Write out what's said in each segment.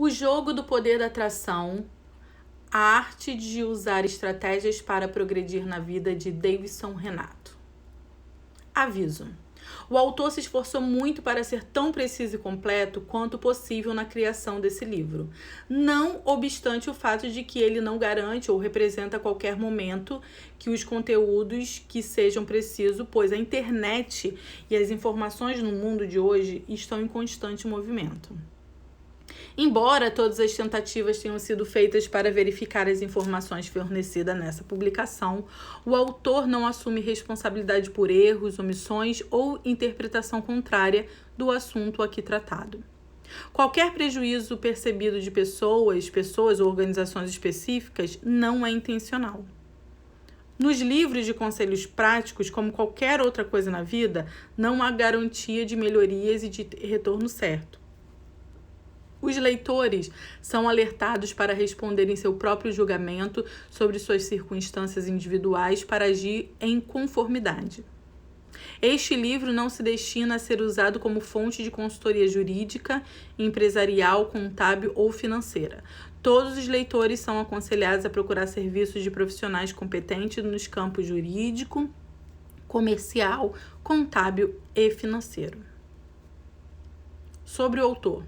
O jogo do poder da atração, a arte de usar estratégias para progredir na vida, de Davidson Renato. Aviso: o autor se esforçou muito para ser tão preciso e completo quanto possível na criação desse livro, não obstante o fato de que ele não garante ou representa a qualquer momento que os conteúdos que sejam precisos, pois a internet e as informações no mundo de hoje estão em constante movimento. Embora todas as tentativas tenham sido feitas para verificar as informações fornecidas nessa publicação, o autor não assume responsabilidade por erros, omissões ou interpretação contrária do assunto aqui tratado. Qualquer prejuízo percebido de pessoas ou organizações específicas não é intencional. Nos livros de conselhos práticos, como qualquer outra coisa na vida, não há garantia de melhorias e de retorno certo. Os leitores são alertados para responderem seu próprio julgamento sobre suas circunstâncias individuais para agir em conformidade. Este livro não se destina a ser usado como fonte de consultoria jurídica, empresarial, contábil ou financeira. Todos os leitores são aconselhados a procurar serviços de profissionais competentes nos campos jurídico, comercial, contábil e financeiro. Sobre o autor.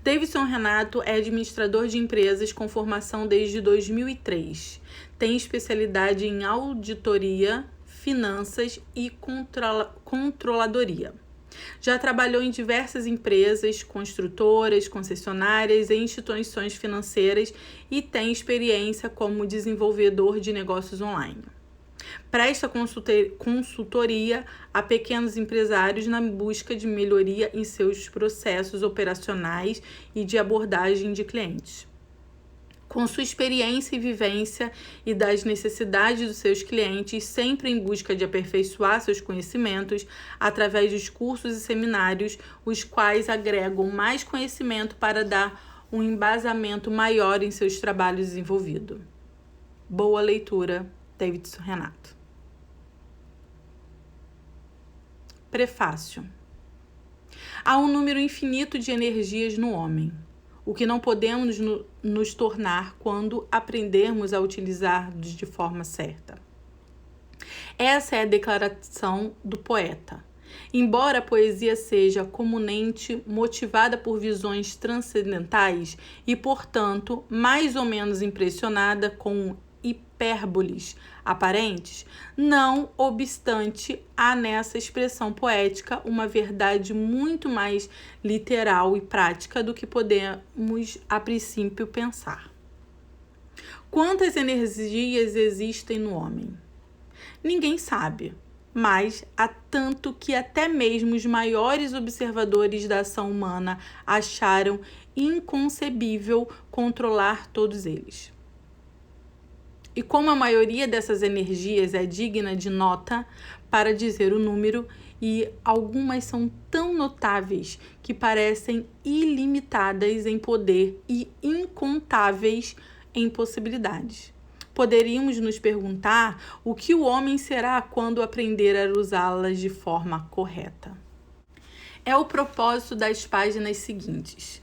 Davidson Renato é administrador de empresas com formação desde 2003. Tem especialidade em auditoria, finanças e controladoria. Já trabalhou em diversas empresas, construtoras, concessionárias e instituições financeiras e tem experiência como desenvolvedor de negócios online. Presta consultoria a pequenos empresários na busca de melhoria em seus processos operacionais e de abordagem de clientes. Com sua experiência e vivência e das necessidades dos seus clientes, sempre em busca de aperfeiçoar seus conhecimentos através dos cursos e seminários, os quais agregam mais conhecimento para dar um embasamento maior em seus trabalhos desenvolvidos. Boa leitura, Davidson Renato. Prefácio. Há um número infinito de energias no homem, o que não podemos nos tornar quando aprendermos a utilizar-los de forma certa. Essa é a declaração do poeta. Embora a poesia seja comumente motivada por visões transcendentais e, portanto, mais ou menos impressionada com hipérboles aparentes, não obstante, há nessa expressão poética uma verdade muito mais literal e prática do que podemos a princípio pensar. Quantas energias existem no homem? Ninguém sabe, mas há tanto que até mesmo os maiores observadores da ação humana acharam inconcebível controlar todos eles. E como a maioria dessas energias é digna de nota para dizer o número, e algumas são tão notáveis que parecem ilimitadas em poder e incontáveis em possibilidades. Poderíamos nos perguntar o que o homem será quando aprender a usá-las de forma correta. É o propósito das páginas seguintes.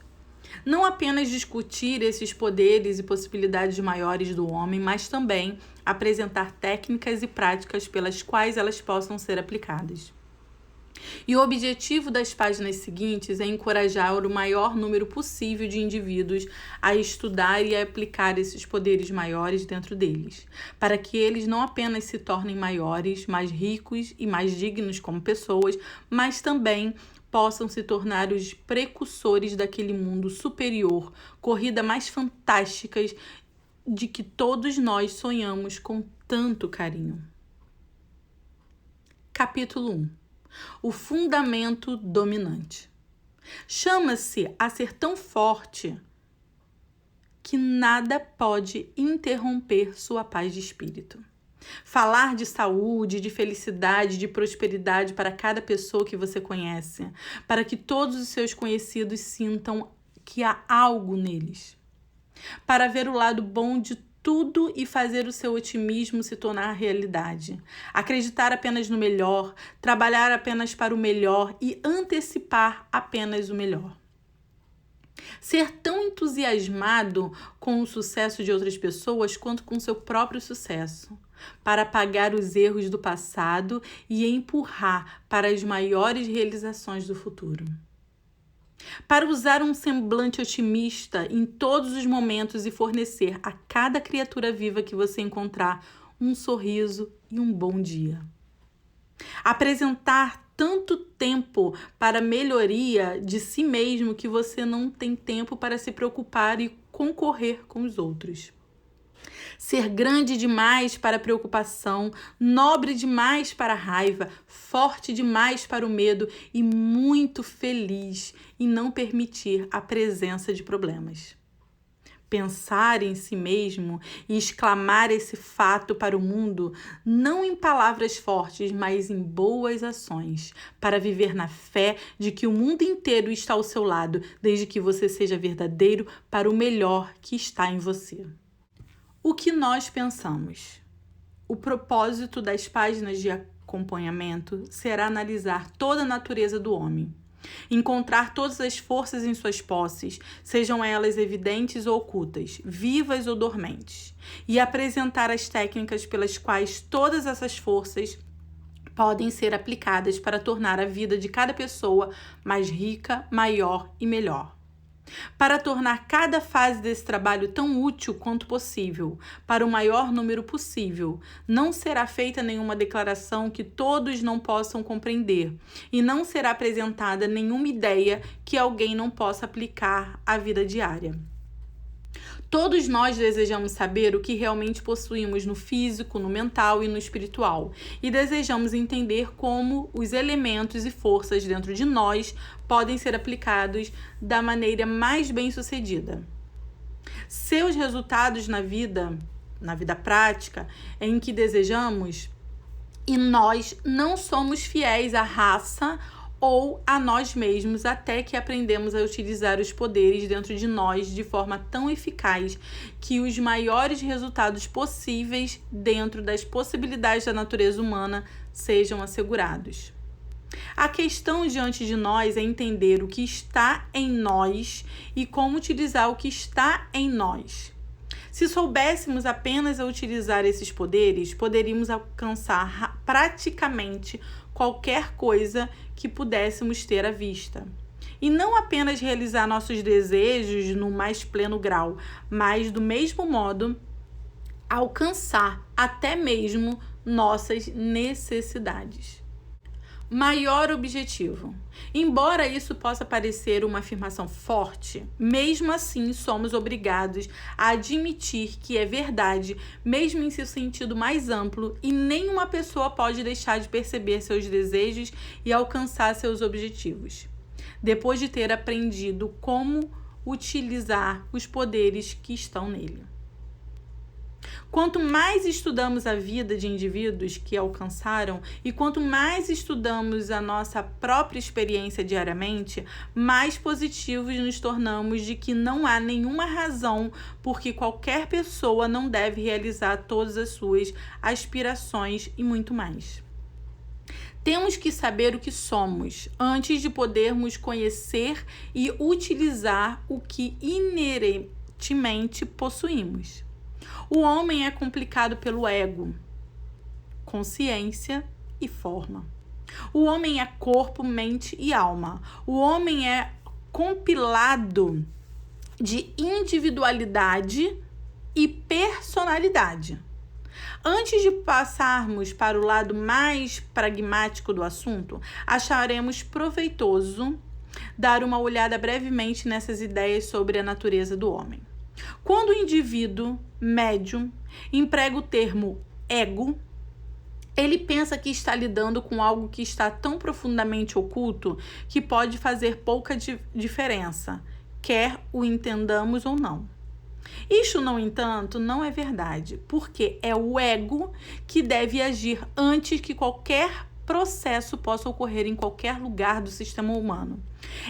Não apenas discutir esses poderes e possibilidades maiores do homem, mas também apresentar técnicas e práticas pelas quais elas possam ser aplicadas. E o objetivo das páginas seguintes é encorajar o maior número possível de indivíduos a estudar e a aplicar esses poderes maiores dentro deles, para que eles não apenas se tornem maiores, mais ricos e mais dignos como pessoas, mas também possam se tornar os precursores daquele mundo superior, corrida mais fantásticas de que todos nós sonhamos com tanto carinho. Capítulo 1. O fundamento dominante. Chama-se a ser tão forte que nada pode interromper sua paz de espírito. Falar de saúde, de felicidade, de prosperidade para cada pessoa que você conhece, para que todos os seus conhecidos sintam que há algo neles. Para ver o lado bom de tudo e fazer o seu otimismo se tornar realidade. Acreditar apenas no melhor, trabalhar apenas para o melhor e antecipar apenas o melhor. Ser tão entusiasmado com o sucesso de outras pessoas quanto com seu próprio sucesso, para apagar os erros do passado e empurrar para as maiores realizações do futuro. Para usar um semblante otimista em todos os momentos e fornecer a cada criatura viva que você encontrar um sorriso e um bom dia. Apresentar tanto tempo para a melhoria de si mesmo que você não tem tempo para se preocupar e concorrer com os outros. Ser grande demais para a preocupação, nobre demais para a raiva, forte demais para o medo e muito feliz em não permitir a presença de problemas. Pensar em si mesmo e exclamar esse fato para o mundo, não em palavras fortes, mas em boas ações, para viver na fé de que o mundo inteiro está ao seu lado, desde que você seja verdadeiro para o melhor que está em você. O que nós pensamos? O propósito das páginas de acompanhamento será analisar toda a natureza do homem, encontrar todas as forças em suas posses, sejam elas evidentes ou ocultas, vivas ou dormentes, e apresentar as técnicas pelas quais todas essas forças podem ser aplicadas para tornar a vida de cada pessoa mais rica, maior e melhor. Para tornar cada fase desse trabalho tão útil quanto possível, para o maior número possível, não será feita nenhuma declaração que todos não possam compreender e não será apresentada nenhuma ideia que alguém não possa aplicar à vida diária. Todos nós desejamos saber o que realmente possuímos no físico, no mental e no espiritual, e desejamos entender como os elementos e forças dentro de nós podem ser aplicados da maneira mais bem-sucedida. Seus resultados na vida prática, em que desejamos, e nós não somos fiéis à raça ou a nós mesmos até que aprendemos a utilizar os poderes dentro de nós de forma tão eficaz que os maiores resultados possíveis dentro das possibilidades da natureza humana sejam assegurados. A questão diante de nós é entender o que está em nós e como utilizar o que está em nós. Se soubéssemos apenas a utilizar esses poderes, poderíamos alcançar praticamente qualquer coisa que pudéssemos ter à vista. E não apenas realizar nossos desejos no mais pleno grau, mas, do mesmo modo, alcançar até mesmo nossas necessidades. Maior objetivo. Embora isso possa parecer uma afirmação forte, mesmo assim somos obrigados a admitir que é verdade, mesmo em seu sentido mais amplo, e nenhuma pessoa pode deixar de perceber seus desejos e alcançar seus objetivos, depois de ter aprendido como utilizar os poderes que estão nele. Quanto mais estudamos a vida de indivíduos que alcançaram e quanto mais estudamos a nossa própria experiência diariamente, mais positivos nos tornamos de que não há nenhuma razão por que qualquer pessoa não deve realizar todas as suas aspirações e muito mais. Temos que saber o que somos antes de podermos conhecer e utilizar o que inerentemente possuímos. O homem é complicado pelo ego, consciência e forma. O homem é corpo, mente e alma. O homem é compilado de individualidade e personalidade. Antes de passarmos para o lado mais pragmático do assunto, acharemos proveitoso dar uma olhada brevemente nessas ideias sobre a natureza do homem. Quando o indivíduo médium emprega o termo ego, ele pensa que está lidando com algo que está tão profundamente oculto que pode fazer pouca diferença, quer o entendamos ou não. Isto, no entanto, não é verdade, porque é o ego que deve agir antes que qualquer processo possa ocorrer em qualquer lugar do sistema humano.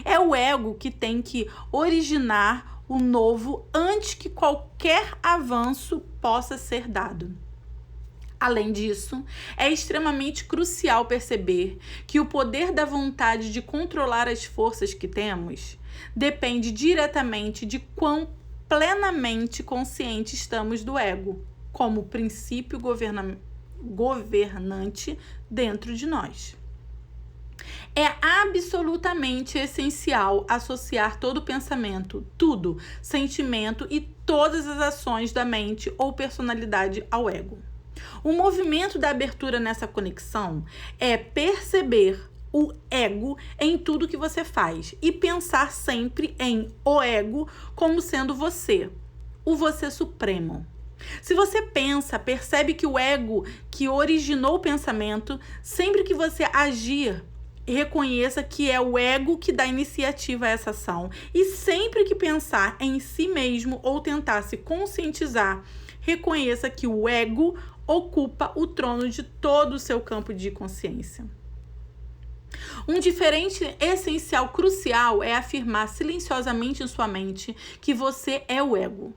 É o ego que tem que originar o novo antes que qualquer avanço possa ser dado. Além disso, é extremamente crucial perceber que o poder da vontade de controlar as forças que temos depende diretamente de quão plenamente conscientes estamos do ego, como princípio governante dentro de nós. É absolutamente essencial associar todo pensamento, tudo, sentimento e todas as ações da mente ou personalidade ao ego. O movimento da abertura nessa conexão é perceber o ego em tudo que você faz e pensar sempre em o ego como sendo você, o você supremo. Se você percebe que o ego que originou o pensamento, sempre que você agir, reconheça que é o ego que dá iniciativa a essa ação. E sempre que pensar em si mesmo ou tentar se conscientizar, reconheça que o ego ocupa o trono de todo o seu campo de consciência. Um diferente essencial crucial é afirmar silenciosamente em sua mente que você é o ego.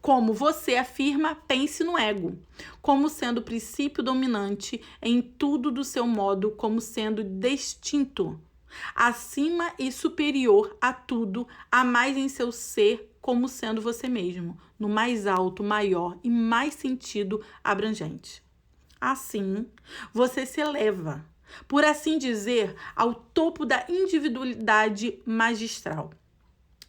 Como você afirma, pense no ego, como sendo o princípio dominante em tudo do seu modo, como sendo distinto, acima e superior a tudo, a mais em seu ser, como sendo você mesmo, no mais alto, maior e mais sentido abrangente. Assim, você se eleva, por assim dizer, ao topo da individualidade magistral.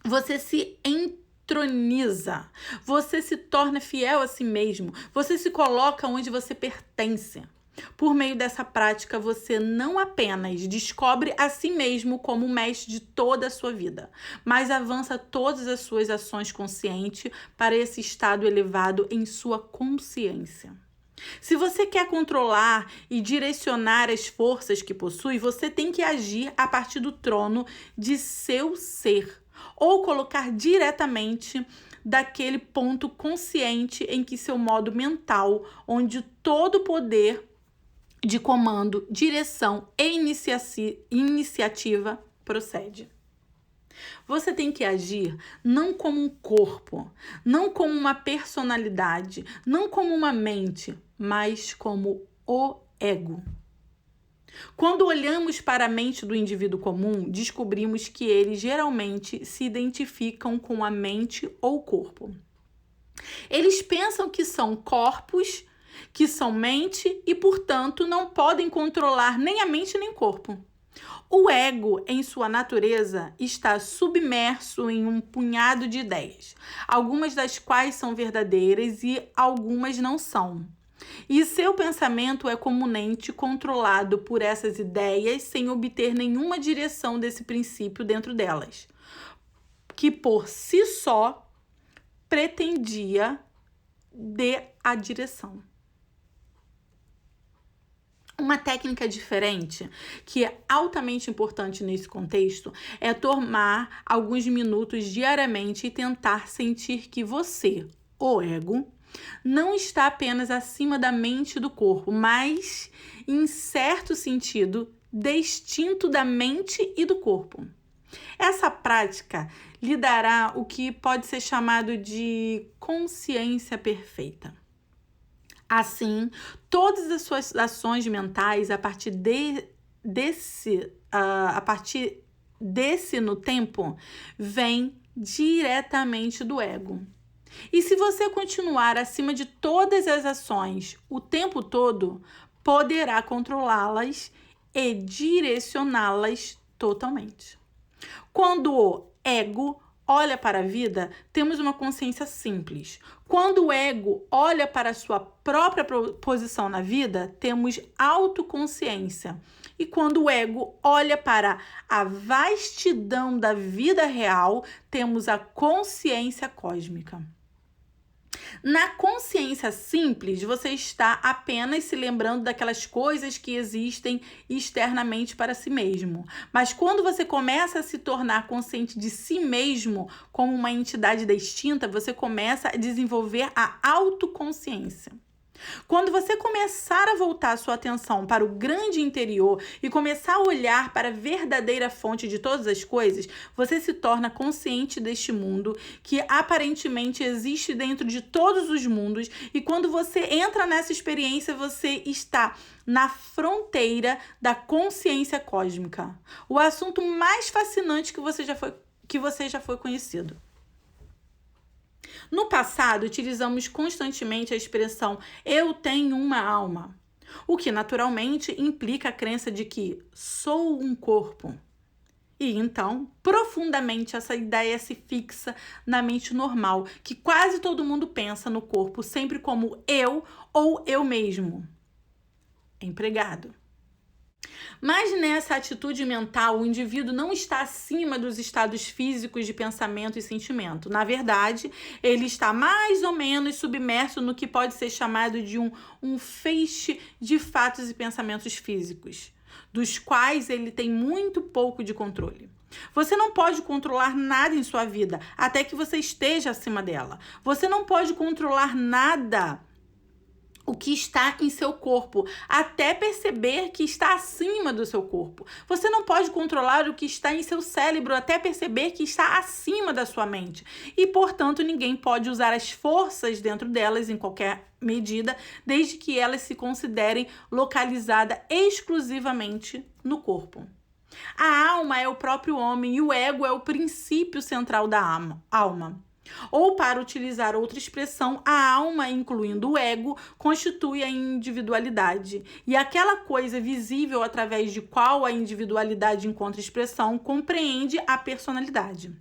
Você se entroniza, você se torna fiel a si mesmo, você se coloca onde você pertence. Por meio dessa prática, você não apenas descobre a si mesmo como o mestre de toda a sua vida, mas avança todas as suas ações conscientes para esse estado elevado em sua consciência. Se você quer controlar e direcionar as forças que possui, você tem que agir a partir do trono de seu ser, ou colocar diretamente daquele ponto consciente em que seu modo mental, onde todo o poder de comando, direção e iniciativa procede. Você tem que agir não como um corpo, não como uma personalidade, não como uma mente, mas como o ego. Quando olhamos para a mente do indivíduo comum, descobrimos que eles geralmente se identificam com a mente ou corpo. Eles pensam que são corpos, que são mente e, portanto, não podem controlar nem a mente nem o corpo. O ego, em sua natureza, está submerso em um punhado de ideias, algumas das quais são verdadeiras e algumas não são. E seu pensamento é comumente controlado por essas ideias sem obter nenhuma direção desse princípio dentro delas, que por si só pretendia dar a direção. Uma técnica diferente, que é altamente importante nesse contexto, é tomar alguns minutos diariamente e tentar sentir que você, o ego, não está apenas acima da mente e do corpo, mas, em certo sentido, distinto da mente e do corpo. Essa prática lhe dará o que pode ser chamado de consciência perfeita. Assim, todas as suas ações mentais, a partir desse no tempo, vêm diretamente do ego. E se você continuar acima de todas as ações o tempo todo, poderá controlá-las e direcioná-las totalmente. Quando o ego olha para a vida, temos uma consciência simples. Quando o ego olha para a sua própria posição na vida, temos autoconsciência. E quando o ego olha para a vastidão da vida real, temos a consciência cósmica. Na consciência simples, você está apenas se lembrando daquelas coisas que existem externamente para si mesmo. Mas quando você começa a se tornar consciente de si mesmo como uma entidade distinta, você começa a desenvolver a autoconsciência. Quando você começar a voltar a sua atenção para o grande interior e começar a olhar para a verdadeira fonte de todas as coisas, você se torna consciente deste mundo que aparentemente existe dentro de todos os mundos, e quando você entra nessa experiência, você está na fronteira da consciência cósmica. O assunto mais fascinante que você já foi conhecido. No passado, utilizamos constantemente a expressão "eu tenho uma alma", o que naturalmente implica a crença de que sou um corpo. E então, profundamente, essa ideia se fixa na mente normal, que quase todo mundo pensa no corpo sempre como eu ou eu mesmo. Empregado. Mas nessa atitude mental, o indivíduo não está acima dos estados físicos de pensamento e sentimento. Na verdade, ele está mais ou menos submerso no que pode ser chamado de um feixe de fatos e pensamentos físicos, dos quais ele tem muito pouco de controle. Você não pode controlar nada em sua vida até que você esteja acima dela. Você não pode controlar nada o que está em seu corpo, até perceber que está acima do seu corpo. Você não pode controlar o que está em seu cérebro, até perceber que está acima da sua mente. E, portanto, ninguém pode usar as forças dentro delas em qualquer medida, desde que elas se considerem localizadas exclusivamente no corpo. A alma é o próprio homem e o ego é o princípio central da alma. Ou, para utilizar outra expressão, a alma, incluindo o ego, constitui a individualidade. E aquela coisa visível através de qual a individualidade encontra expressão compreende a personalidade.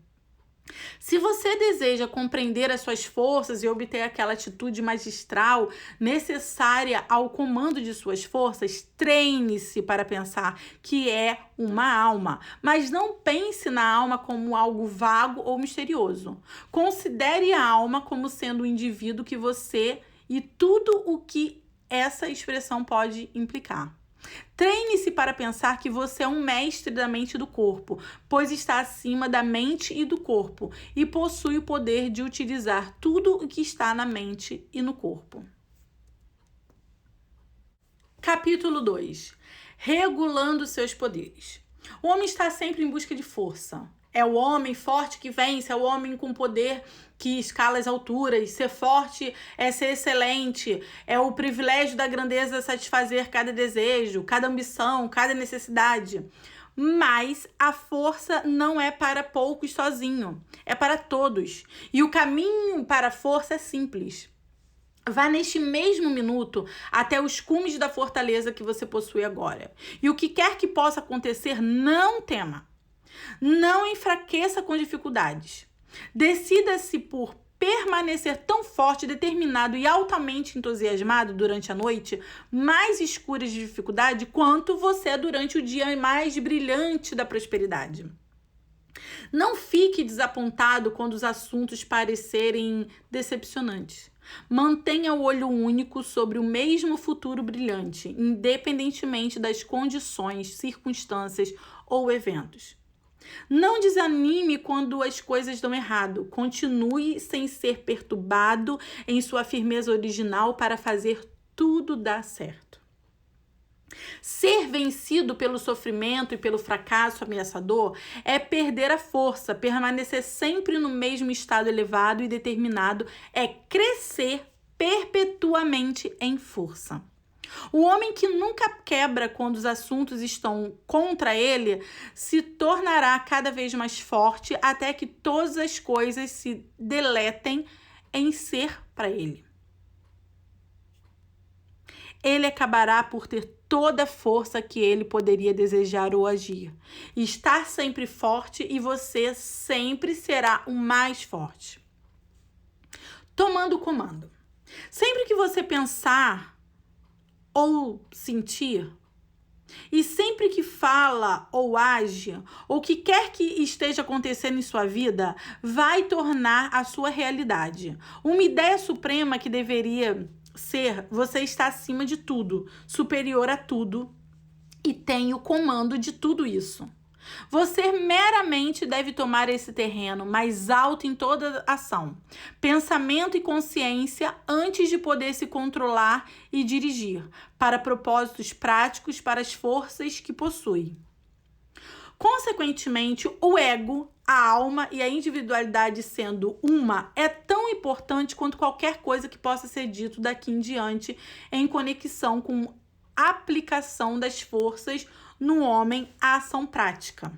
Se você deseja compreender as suas forças e obter aquela atitude magistral necessária ao comando de suas forças, treine-se para pensar que é uma alma, mas não pense na alma como algo vago ou misterioso. Considere a alma como sendo o indivíduo que você e tudo o que essa expressão pode implicar. Treine-se para pensar que você é um mestre da mente e do corpo, pois está acima da mente e do corpo e possui o poder de utilizar tudo o que está na mente e no corpo. Capítulo 2. Regulando seus poderes. O homem está sempre em busca de força. É o homem forte que vence, é o homem com poder que escala as alturas. Ser forte é ser excelente, é o privilégio da grandeza satisfazer cada desejo, cada ambição, cada necessidade. Mas a força não é para poucos sozinho, é para todos. E o caminho para a força é simples. Vá neste mesmo minuto até os cumes da fortaleza que você possui agora. E o que quer que possa acontecer, não tema. Não enfraqueça com dificuldades. Decida-se por permanecer tão forte, determinado e altamente entusiasmado durante a noite mais escura de dificuldade quanto você é durante o dia mais brilhante da prosperidade. Não fique desapontado quando os assuntos parecerem decepcionantes. Mantenha o olho único sobre o mesmo futuro brilhante, independentemente das condições, circunstâncias ou eventos. Não desanime quando as coisas dão errado. Continue sem ser perturbado em sua firmeza original para fazer tudo dar certo. Ser vencido pelo sofrimento e pelo fracasso ameaçador é perder a força. Permanecer sempre no mesmo estado elevado e determinado é crescer perpetuamente em força. O homem que nunca quebra quando os assuntos estão contra ele se tornará cada vez mais forte até que todas as coisas se deletem em ser para ele. Ele acabará por ter toda a força que ele poderia desejar ou agir. Estar sempre forte e você sempre será o mais forte. Tomando o comando. Sempre que você pensar ou sentir, e sempre que fala ou age, ou que quer que esteja acontecendo em sua vida, vai tornar a sua realidade. Uma ideia suprema que deveria ser: você está acima de tudo, superior a tudo e tem o comando de tudo isso. Você meramente deve tomar esse terreno mais alto em toda ação, pensamento e consciência antes de poder se controlar e dirigir, para propósitos práticos para as forças que possui. Consequentemente, o ego, a alma e a individualidade sendo uma, é tão importante quanto qualquer coisa que possa ser dito daqui em diante em conexão com a aplicação das forças no homem à ação prática.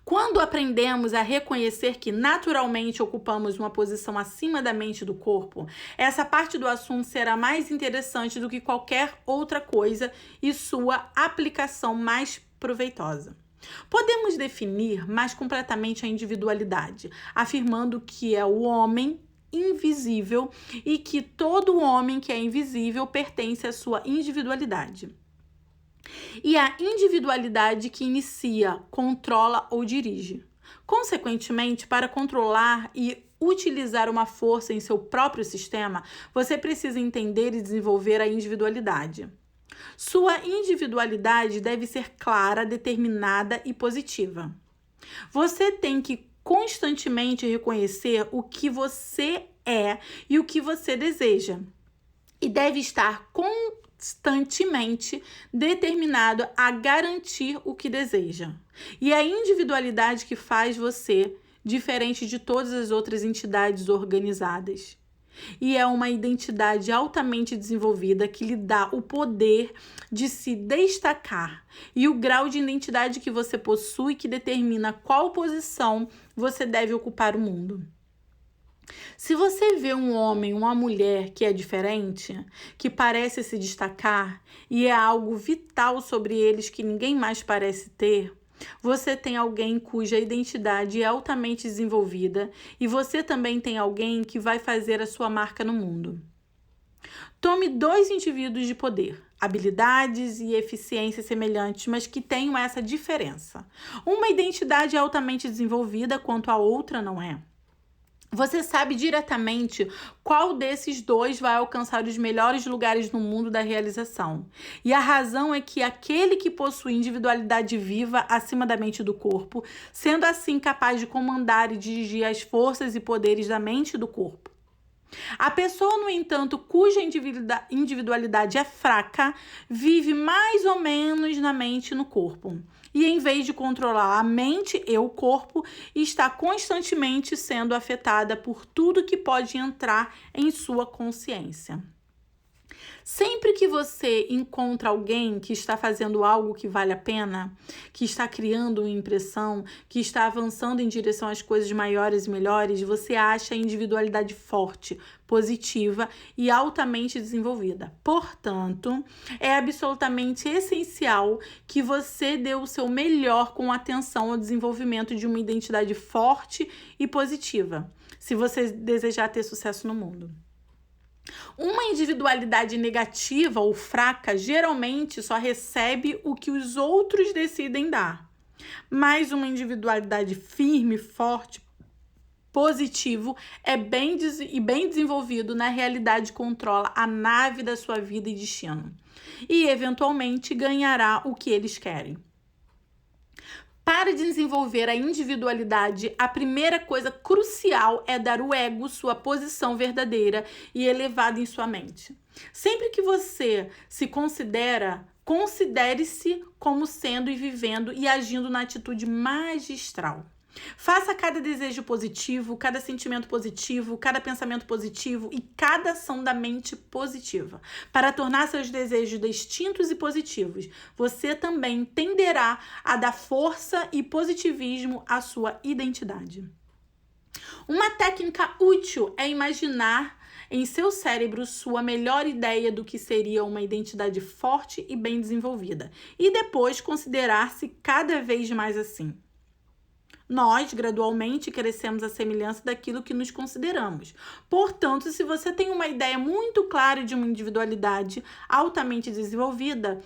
Quando aprendemos a reconhecer que naturalmente ocupamos uma posição acima da mente e do corpo, essa parte do assunto será mais interessante do que qualquer outra coisa e sua aplicação mais proveitosa. Podemos definir mais completamente a individualidade, afirmando que é o homem invisível e que todo homem que é invisível pertence à sua individualidade. E a individualidade que inicia, controla ou dirige. Consequentemente, para controlar e utilizar uma força em seu próprio sistema, você precisa entender e desenvolver a individualidade. Sua individualidade deve ser clara, determinada e positiva. Você tem que constantemente reconhecer o que você é e o que você deseja. E deve estar constantemente determinado a garantir o que deseja. E é a individualidade que faz você diferente de todas as outras entidades organizadas. E é uma identidade altamente desenvolvida que lhe dá o poder de se destacar e o grau de identidade que você possui que determina qual posição você deve ocupar no mundo. Se você vê um homem, uma mulher que é diferente, que parece se destacar e é algo vital sobre eles que ninguém mais parece ter, você tem alguém cuja identidade é altamente desenvolvida e você também tem alguém que vai fazer a sua marca no mundo. Tome 2 indivíduos de poder, habilidades e eficiência semelhantes, mas que tenham essa diferença. Uma identidade é altamente desenvolvida, quanto a outra não é. Você sabe diretamente qual desses 2 vai alcançar os melhores lugares no mundo da realização. E a razão é que aquele que possui individualidade viva acima da mente e do corpo, sendo assim capaz de comandar e dirigir as forças e poderes da mente e do corpo. A pessoa, no entanto, cuja individualidade é fraca, vive mais ou menos na mente e no corpo. E em vez de controlar a mente e o corpo, está constantemente sendo afetada por tudo que pode entrar em sua consciência. Sempre que você encontra alguém que está fazendo algo que vale a pena, que está criando uma impressão, que está avançando em direção às coisas maiores e melhores, você acha a individualidade forte, positiva e altamente desenvolvida. Portanto, é absolutamente essencial que você dê o seu melhor com atenção ao desenvolvimento de uma identidade forte e positiva, se você desejar ter sucesso no mundo. Uma individualidade negativa ou fraca geralmente só recebe o que os outros decidem dar. Mas uma individualidade firme, forte, positivo bem desenvolvido, na realidade controla a nave da sua vida e destino. E eventualmente ganhará o que eles querem. Para desenvolver a individualidade, a primeira coisa crucial é dar ao ego sua posição verdadeira e elevada em sua mente. Sempre que você se considere-se como sendo e vivendo e agindo na atitude magistral. Faça cada desejo positivo, cada sentimento positivo, cada pensamento positivo e cada ação da mente positiva. Para tornar seus desejos distintos e positivos, você também tenderá a dar força e positivismo à sua identidade. Uma técnica útil é imaginar em seu cérebro sua melhor ideia do que seria uma identidade forte e bem desenvolvida, e depois considerar-se cada vez mais assim. Nós, gradualmente, crescemos à semelhança daquilo que nos consideramos. Portanto, se você tem uma ideia muito clara de uma individualidade altamente desenvolvida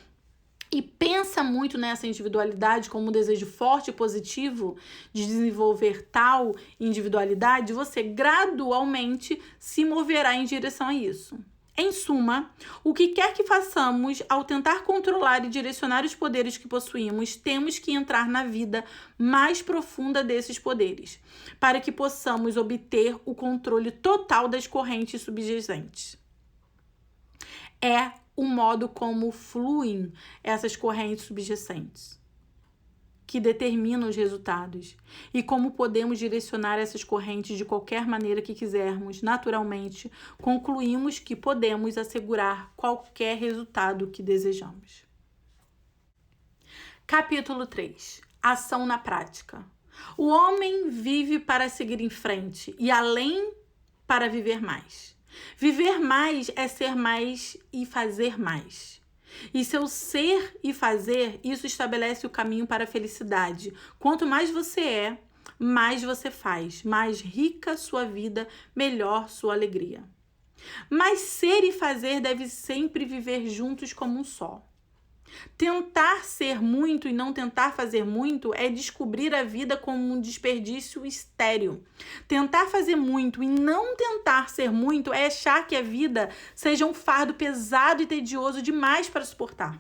e pensa muito nessa individualidade como um desejo forte e positivo de desenvolver tal individualidade, você gradualmente se moverá em direção a isso. Em suma, o que quer que façamos ao tentar controlar e direcionar os poderes que possuímos, temos que entrar na vida mais profunda desses poderes, para que possamos obter o controle total das correntes subjacentes. É o modo como fluem essas correntes subjacentes que determinam os resultados e como podemos direcionar essas correntes de qualquer maneira que quisermos. Naturalmente, concluímos que podemos assegurar qualquer resultado que desejamos. Capítulo 3. Ação na prática. O homem vive para seguir em frente e além para viver mais. Viver mais é ser mais e fazer mais. E seu ser e fazer, isso estabelece o caminho para a felicidade. Quanto mais você é, mais você faz. Mais rica sua vida, melhor sua alegria. Mas ser e fazer devem sempre viver juntos como um só. Tentar ser muito e não tentar fazer muito é descobrir a vida como um desperdício estéril. Tentar fazer muito e não tentar ser muito é achar que a vida seja um fardo pesado e tedioso demais para suportar.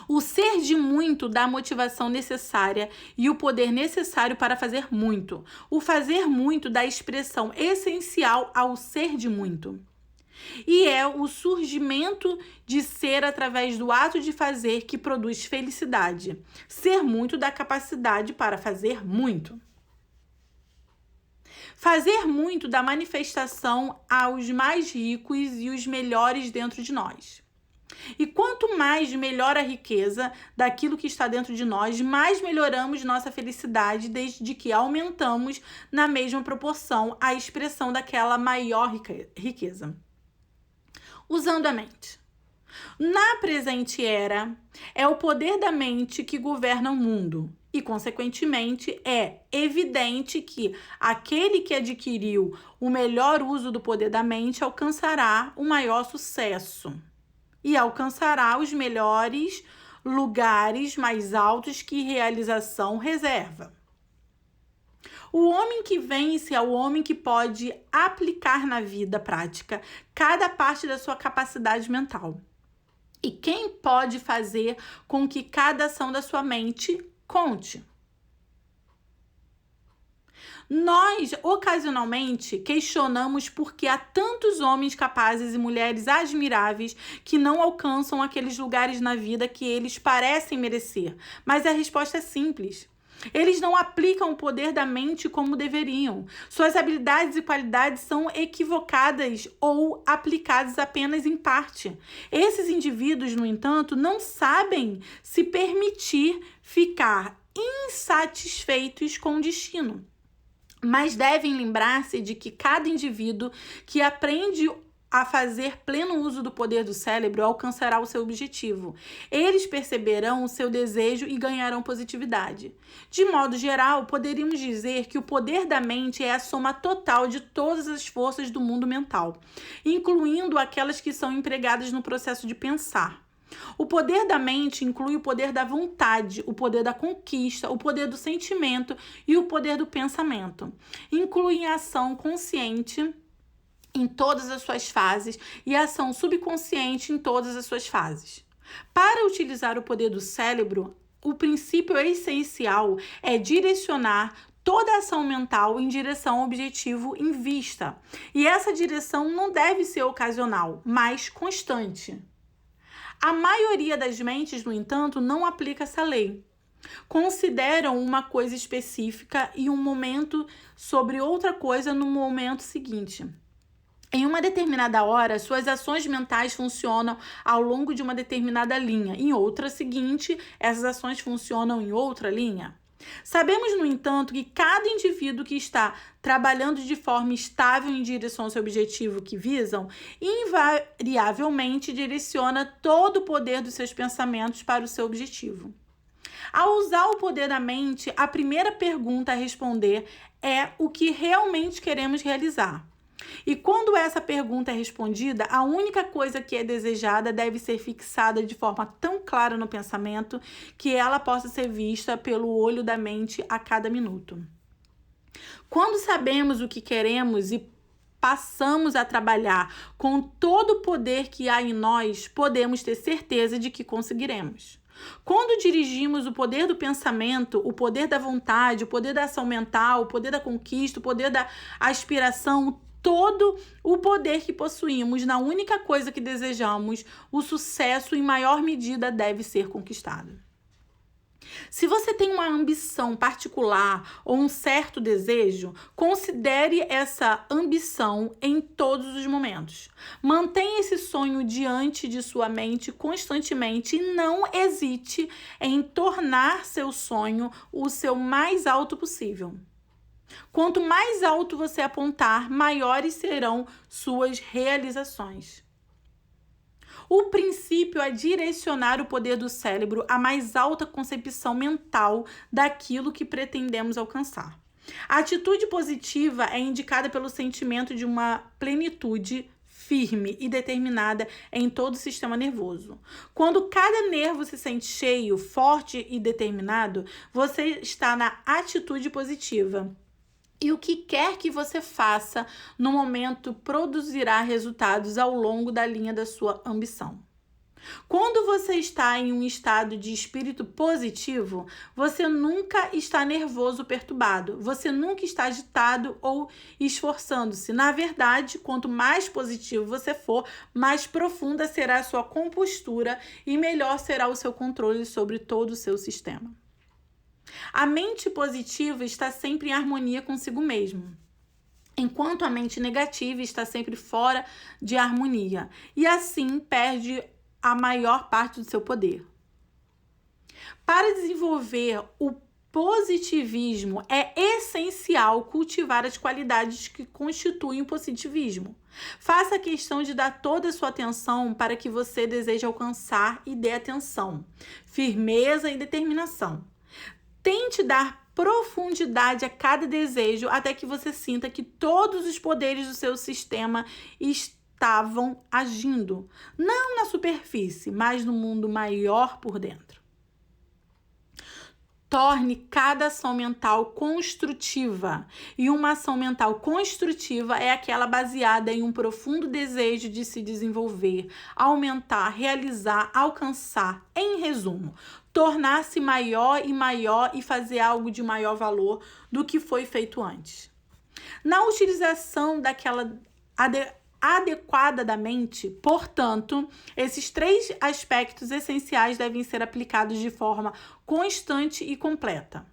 O ser de muito dá a motivação necessária e o poder necessário para fazer muito. O fazer muito dá a expressão essencial ao ser de muito. E é o surgimento de ser através do ato de fazer que produz felicidade. Ser muito dá capacidade para fazer muito. Fazer muito dá manifestação aos mais ricos e os melhores dentro de nós. E quanto mais melhor a riqueza daquilo que está dentro de nós, mais melhoramos nossa felicidade, desde que aumentamos na mesma proporção a expressão daquela maior riqueza. Usando a mente. Na presente era, é o poder da mente que governa o mundo e, consequentemente, é evidente que aquele que adquiriu o melhor uso do poder da mente alcançará o maior sucesso e alcançará os melhores lugares mais altos que realização reserva. O homem que vence é o homem que pode aplicar na vida prática cada parte da sua capacidade mental. E quem pode fazer com que cada ação da sua mente conte. Nós, ocasionalmente, questionamos por que há tantos homens capazes e mulheres admiráveis que não alcançam aqueles lugares na vida que eles parecem merecer. Mas a resposta é simples. Eles não aplicam o poder da mente como deveriam. Suas habilidades e qualidades são equivocadas ou aplicadas apenas em parte. Esses indivíduos, no entanto, não sabem se permitir ficar insatisfeitos com o destino. Mas devem lembrar-se de que cada indivíduo que aprende a fazer pleno uso do poder do cérebro alcançará o seu objetivo. Eles perceberão o seu desejo e ganharão positividade. De modo geral, poderíamos dizer que o poder da mente é a soma total de todas as forças do mundo mental, incluindo aquelas que são empregadas no processo de pensar. O poder da mente inclui o poder da vontade, o poder da conquista, o poder do sentimento e o poder do pensamento. Inclui a ação consciente em todas as suas fases e a ação subconsciente em todas as suas fases. Para utilizar o poder do cérebro, o princípio essencial é direcionar toda a ação mental em direção ao objetivo em vista. E essa direção não deve ser ocasional, mas constante. A maioria das mentes, no entanto, não aplica essa lei. Consideram uma coisa específica e um momento sobre outra coisa no momento seguinte. Em uma determinada hora, suas ações mentais funcionam ao longo de uma determinada linha. Em outra seguinte, essas ações funcionam em outra linha. Sabemos, no entanto, que cada indivíduo que está trabalhando de forma estável em direção ao seu objetivo que visam, invariavelmente direciona todo o poder dos seus pensamentos para o seu objetivo. Ao usar o poder da mente, a primeira pergunta a responder é o que realmente queremos realizar. E quando essa pergunta é respondida, a única coisa que é desejada deve ser fixada de forma tão clara no pensamento que ela possa ser vista pelo olho da mente a cada minuto. Quando sabemos o que queremos e passamos a trabalhar com todo o poder que há em nós, podemos ter certeza de que conseguiremos. Quando dirigimos o poder do pensamento, o poder da vontade, o poder da ação mental, o poder da conquista, o poder da aspiração, todo o poder que possuímos na única coisa que desejamos, o sucesso em maior medida deve ser conquistado. Se você tem uma ambição particular ou um certo desejo, considere essa ambição em todos os momentos. Mantenha esse sonho diante de sua mente constantemente e não hesite em tornar seu sonho o seu mais alto possível. Quanto mais alto você apontar, maiores serão suas realizações. O princípio é direcionar o poder do cérebro à mais alta concepção mental daquilo que pretendemos alcançar. A atitude positiva é indicada pelo sentimento de uma plenitude firme e determinada em todo o sistema nervoso. Quando cada nervo se sente cheio, forte e determinado, você está na atitude positiva. E o que quer que você faça no momento produzirá resultados ao longo da linha da sua ambição. Quando você está em um estado de espírito positivo, você nunca está nervoso ou perturbado, você nunca está agitado ou esforçando-se. Na verdade, quanto mais positivo você for, mais profunda será a sua compostura e melhor será o seu controle sobre todo o seu sistema. A mente positiva está sempre em harmonia consigo mesmo, enquanto a mente negativa está sempre fora de harmonia e assim perde a maior parte do seu poder. Para desenvolver o positivismo, é essencial cultivar as qualidades que constituem o positivismo. Faça questão de dar toda a sua atenção para que você deseja alcançar e dê atenção, firmeza e determinação. Tente dar profundidade a cada desejo até que você sinta que todos os poderes do seu sistema estavam agindo, não na superfície, mas no mundo maior por dentro. Torne cada ação mental construtiva. E uma ação mental construtiva é aquela baseada em um profundo desejo de se desenvolver, aumentar, realizar, alcançar. Em resumo, tornar-se maior e fazer algo de maior valor do que foi feito antes. Na utilização daquela adequada da mente, portanto, esses 3 aspectos essenciais devem ser aplicados de forma constante e completa.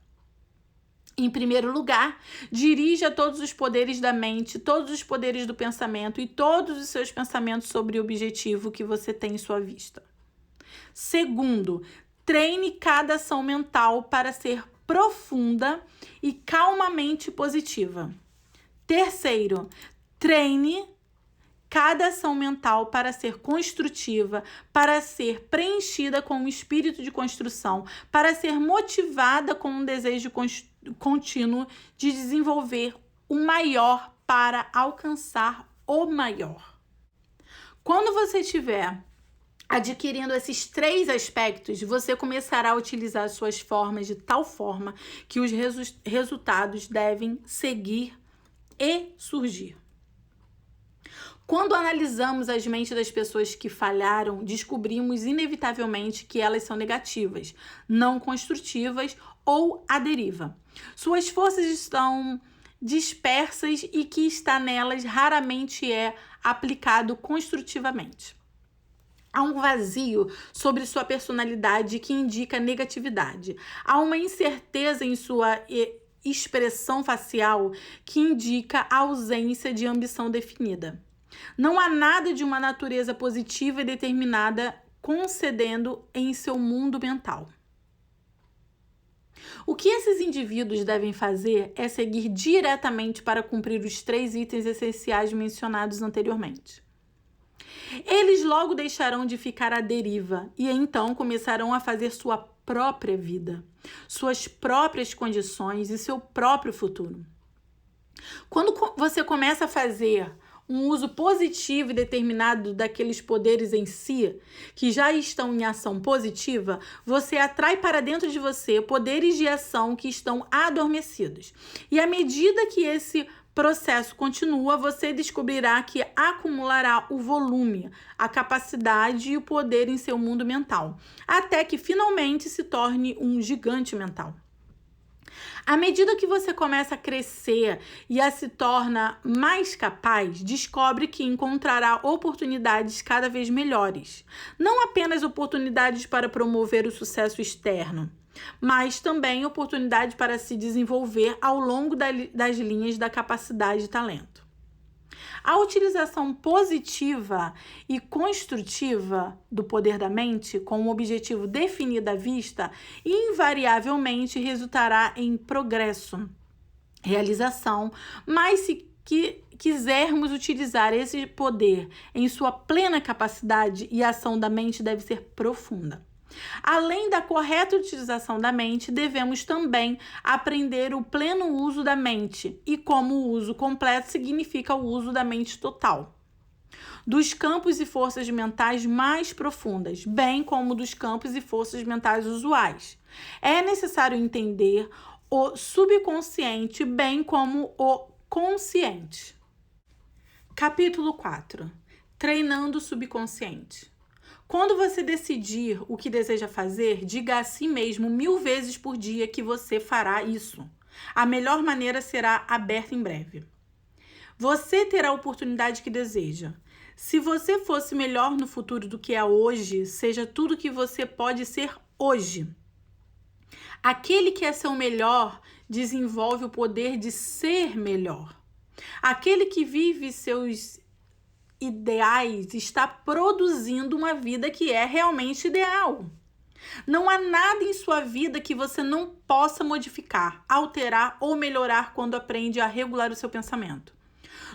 Em primeiro lugar, dirija todos os poderes da mente, todos os poderes do pensamento e todos os seus pensamentos sobre o objetivo que você tem em sua vista. Segundo, treine cada ação mental para ser profunda e calmamente positiva. Terceiro, treine cada ação mental para ser construtiva, para ser preenchida com um espírito de construção, para ser motivada com um desejo contínuo de desenvolver o maior para alcançar o maior. Quando você estiver adquirindo esses 3 aspectos, você começará a utilizar suas formas de tal forma que os resultados devem seguir e surgir. Quando analisamos as mentes das pessoas que falharam, descobrimos inevitavelmente que elas são negativas, não construtivas ou à deriva. Suas forças estão dispersas e que está nelas raramente é aplicado construtivamente. Há um vazio sobre sua personalidade que indica negatividade. Há uma incerteza em sua expressão facial que indica a ausência de ambição definida. Não há nada de uma natureza positiva e determinada concedendo em seu mundo mental. O que esses indivíduos devem fazer é seguir diretamente para cumprir os 3 itens essenciais mencionados anteriormente. Eles logo deixarão de ficar à deriva e então começarão a fazer sua própria vida, suas próprias condições e seu próprio futuro. Quando você começa a fazer um uso positivo e determinado daqueles poderes em si, que já estão em ação positiva, você atrai para dentro de você poderes de ação que estão adormecidos. E à medida que esse processo continua, você descobrirá que acumulará o volume, a capacidade e o poder em seu mundo mental, até que finalmente se torne um gigante mental. À medida que você começa a crescer e se torna mais capaz, descobre que encontrará oportunidades cada vez melhores. Não apenas oportunidades para promover o sucesso externo, mas também oportunidade para se desenvolver ao longo das linhas da capacidade e talento. A utilização positiva e construtiva do poder da mente, com um objetivo definido à vista, invariavelmente resultará em progresso, realização, mas se quisermos utilizar esse poder em sua plena capacidade, e a ação da mente deve ser profunda. Além da correta utilização da mente, devemos também aprender o pleno uso da mente, e como o uso completo significa o uso da mente total, dos campos e forças mentais mais profundas, bem como dos campos e forças mentais usuais. É necessário entender o subconsciente, bem como o consciente. Capítulo 4. Treinando o subconsciente. Quando você decidir o que deseja fazer, diga a si mesmo 1000 vezes por dia que você fará isso. A melhor maneira será aberta em breve. Você terá a oportunidade que deseja. Se você fosse melhor no futuro do que é hoje, seja tudo que você pode ser hoje. Aquele que é seu melhor desenvolve o poder de ser melhor. Aquele que vive seus ideais está produzindo uma vida que é realmente ideal. Não há nada em sua vida que você não possa modificar, alterar ou melhorar quando aprende a regular o seu pensamento.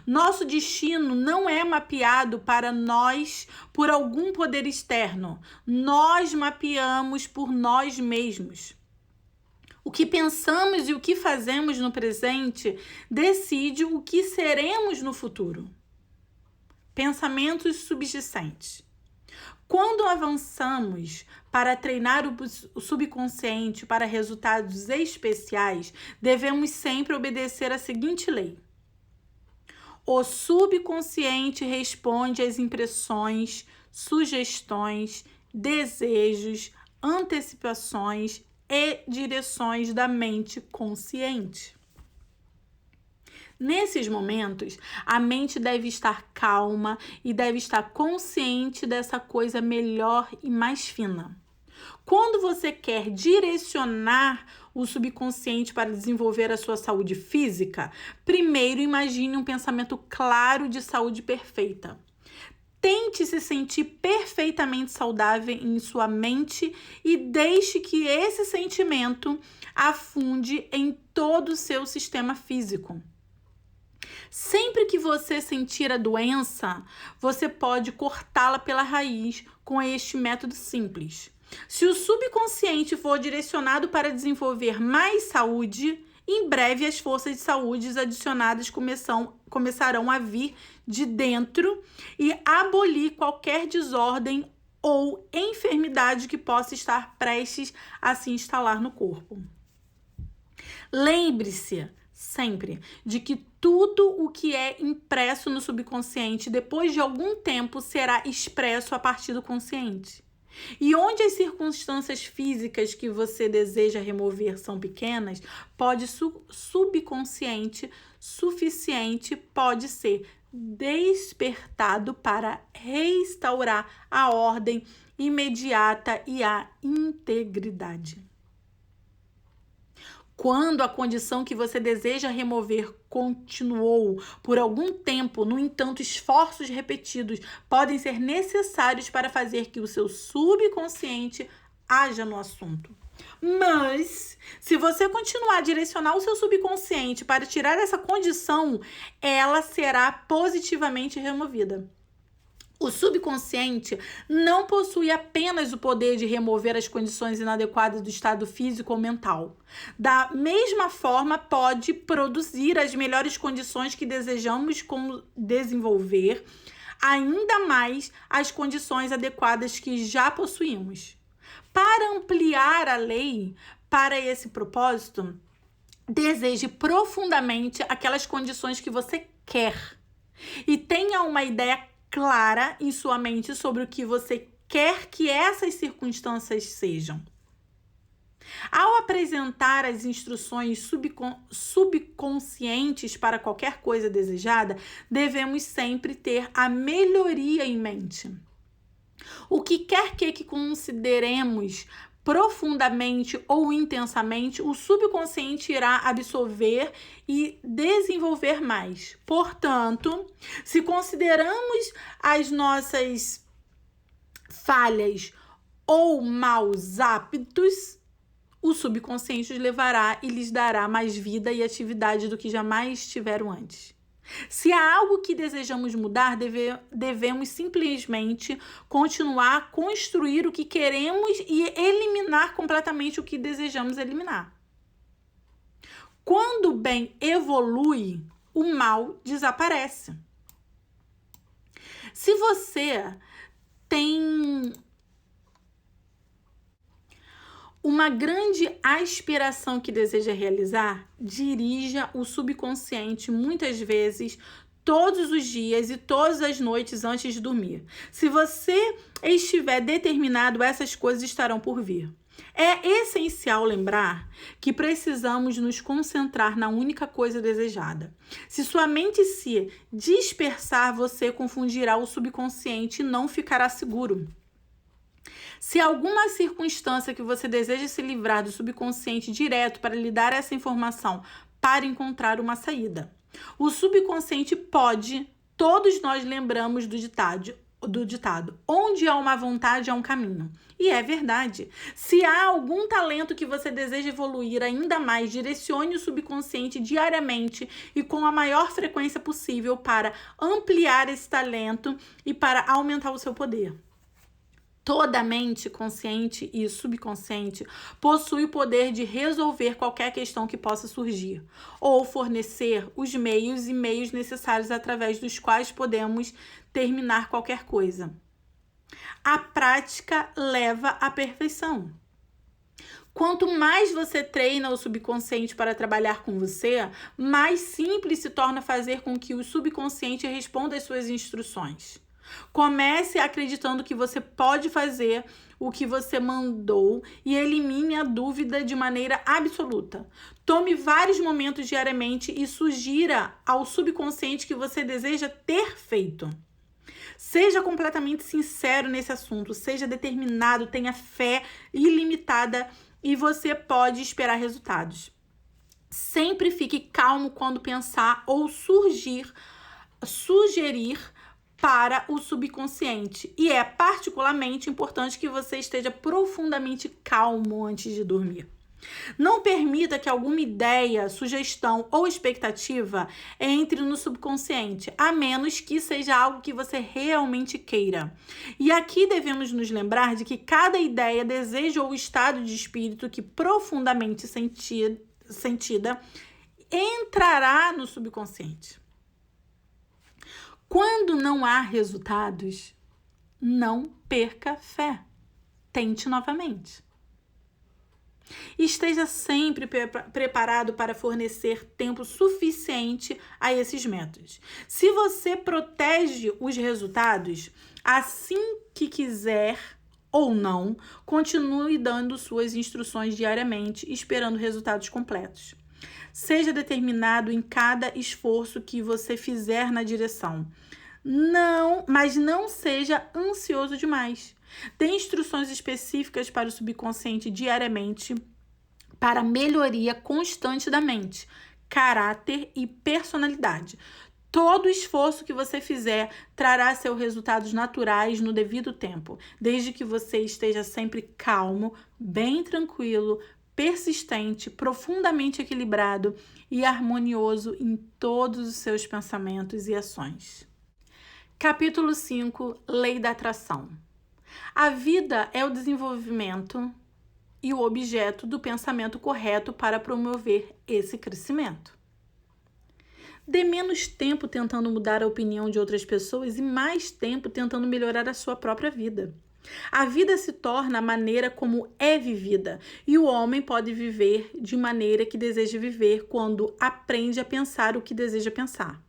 Nosso destino não é mapeado para nós por algum poder externo. Nós mapeamos por nós mesmos. O que pensamos e o que fazemos no presente decide o que seremos no futuro. Pensamentos subjacentes. Quando avançamos para treinar o subconsciente para resultados especiais, devemos sempre obedecer a seguinte lei. O subconsciente responde às impressões, sugestões, desejos, antecipações e direções da mente consciente. Nesses momentos, a mente deve estar calma e deve estar consciente dessa coisa melhor e mais fina. Quando você quer direcionar o subconsciente para desenvolver a sua saúde física, primeiro imagine um pensamento claro de saúde perfeita. Tente se sentir perfeitamente saudável em sua mente e deixe que esse sentimento afunde em todo o seu sistema físico. Sempre que você sentir a doença, você pode cortá-la pela raiz com este método simples. Se o subconsciente for direcionado para desenvolver mais saúde, em breve as forças de saúde adicionadas começarão a vir de dentro e abolir qualquer desordem ou enfermidade que possa estar prestes a se instalar no corpo. Lembre-se sempre de que tudo o que é impresso no subconsciente, depois de algum tempo, será expresso a partir do consciente. E onde as circunstâncias físicas que você deseja remover são pequenas, pode subconsciente suficiente pode ser despertado para restaurar a ordem imediata e a integridade. Quando a condição que você deseja remover continuou por algum tempo, no entanto, esforços repetidos podem ser necessários para fazer que o seu subconsciente haja no assunto. Mas, se você continuar a direcionar o seu subconsciente para tirar essa condição, ela será positivamente removida. O subconsciente não possui apenas o poder de remover as condições inadequadas do estado físico ou mental. Da mesma forma, pode produzir as melhores condições que desejamos desenvolver, ainda mais as condições adequadas que já possuímos. Para ampliar a lei para esse propósito, deseje profundamente aquelas condições que você quer e tenha uma ideia clara em sua mente sobre o que você quer que essas circunstâncias sejam. Ao apresentar as instruções subconscientes para qualquer coisa desejada, devemos sempre ter a melhoria em mente. O que quer que consideremos profundamente ou intensamente, o subconsciente irá absorver e desenvolver mais. Portanto, se consideramos as nossas falhas ou maus hábitos, o subconsciente os levará e lhes dará mais vida e atividade do que jamais tiveram antes. Se há algo que desejamos mudar, devemos simplesmente continuar a construir o que queremos e eliminar completamente o que desejamos eliminar. Quando o bem evolui, o mal desaparece. Se você tem uma grande aspiração que deseja realizar, dirija o subconsciente muitas vezes, todos os dias e todas as noites antes de dormir. Se você estiver determinado, essas coisas estarão por vir. É essencial lembrar que precisamos nos concentrar na única coisa desejada. Se sua mente se dispersar, você confundirá o subconsciente e não ficará seguro. Se alguma circunstância que você deseja se livrar do subconsciente direto para lhe dar essa informação para encontrar uma saída. O subconsciente pode, todos nós lembramos do ditado, onde há uma vontade, há um caminho. E é verdade. Se há algum talento que você deseja evoluir ainda mais, direcione o subconsciente diariamente e com a maior frequência possível para ampliar esse talento e para aumentar o seu poder. Toda mente consciente e subconsciente possui o poder de resolver qualquer questão que possa surgir, ou fornecer os meios e meios necessários através dos quais podemos terminar qualquer coisa. A prática leva à perfeição. Quanto mais você treina o subconsciente para trabalhar com você, mais simples se torna fazer com que o subconsciente responda às suas instruções. Comece acreditando que você pode fazer o que você mandou e elimine a dúvida de maneira absoluta. Tome vários momentos diariamente e sugira ao subconsciente que você deseja ter feito. Seja completamente sincero nesse assunto, seja determinado, tenha fé ilimitada e você pode esperar resultados. Sempre fique calmo quando pensar ou sugerir para o subconsciente. E é particularmente importante que você esteja profundamente calmo antes de dormir. Não permita que alguma ideia, sugestão ou expectativa entre no subconsciente, a menos que seja algo que você realmente queira. E aqui devemos nos lembrar de que cada ideia, desejo ou estado de espírito que profundamente sentida entrará no subconsciente. Quando não há resultados, não perca fé. Tente novamente. Esteja sempre preparado para fornecer tempo suficiente a esses métodos. Se você protege os resultados, assim que quiser ou não, continue dando suas instruções diariamente, esperando resultados completos. Seja determinado em cada esforço que você fizer na direção. Mas não seja ansioso demais. Dê instruções específicas para o subconsciente diariamente para melhoria constante da mente, caráter e personalidade. Todo esforço que você fizer trará seus resultados naturais no devido tempo, desde que você esteja sempre calmo, bem tranquilo, persistente, profundamente equilibrado e harmonioso em todos os seus pensamentos e ações. Capítulo 5. Lei da atração. A vida é o desenvolvimento e o objeto do pensamento correto para promover esse crescimento. Dê menos tempo tentando mudar a opinião de outras pessoas e mais tempo tentando melhorar a sua própria vida. A vida se torna a maneira como é vivida, e o homem pode viver de maneira que deseja viver quando aprende a pensar o que deseja pensar.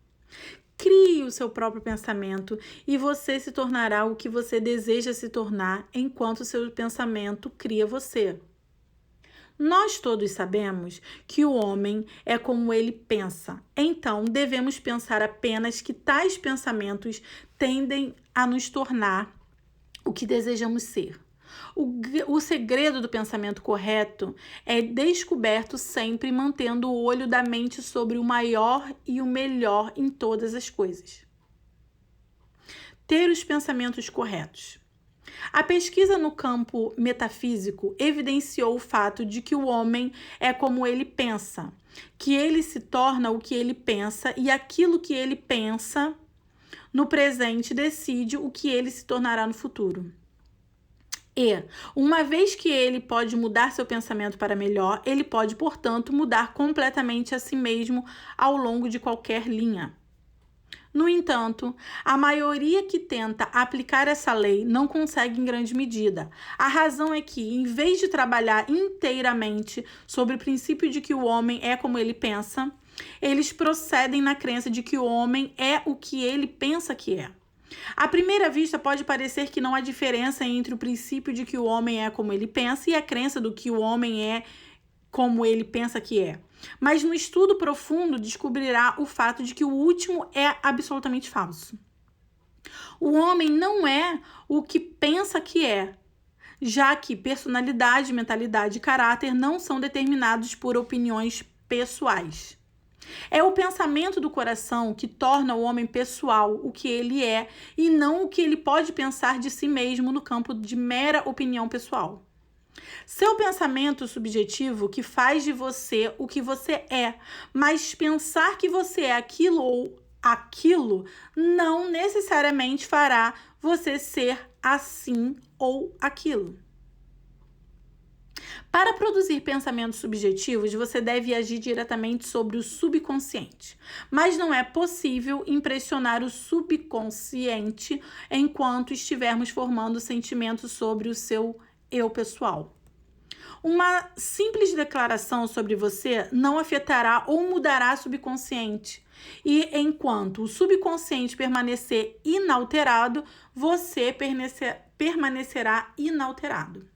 Crie o seu próprio pensamento e você se tornará o que você deseja se tornar enquanto seu pensamento cria você. Nós todos sabemos que o homem é como ele pensa, então devemos pensar apenas que tais pensamentos tendem a nos tornar o que desejamos ser. O segredo do pensamento correto é descoberto sempre mantendo o olho da mente sobre o maior e o melhor em todas as coisas. Ter os pensamentos corretos. A pesquisa no campo metafísico evidenciou o fato de que o homem é como ele pensa, que ele se torna o que ele pensa e aquilo que ele pensa no presente decide o que ele se tornará no futuro. E, uma vez que ele pode mudar seu pensamento para melhor, ele pode, portanto, mudar completamente a si mesmo ao longo de qualquer linha. No entanto, a maioria que tenta aplicar essa lei não consegue em grande medida. A razão é que, em vez de trabalhar inteiramente sobre o princípio de que o homem é como ele pensa, eles procedem na crença de que o homem é o que ele pensa que é. À primeira vista, pode parecer que não há diferença entre o princípio de que o homem é como ele pensa e a crença do que o homem é como ele pensa que é. Mas no estudo profundo descobrirá o fato de que o último é absolutamente falso. O homem não é o que pensa que é, já que personalidade, mentalidade e caráter não são determinados por opiniões pessoais. É o pensamento do coração que torna o homem pessoal o que ele é e não o que ele pode pensar de si mesmo no campo de mera opinião pessoal. Seu pensamento subjetivo que faz de você o que você é, mas pensar que você é aquilo ou aquilo não necessariamente fará você ser assim ou aquilo. Para produzir pensamentos subjetivos, você deve agir diretamente sobre o subconsciente. Mas não é possível impressionar o subconsciente enquanto estivermos formando sentimentos sobre o seu eu pessoal. Uma simples declaração sobre você não afetará ou mudará o subconsciente. E enquanto o subconsciente permanecer inalterado, você permanecerá inalterado.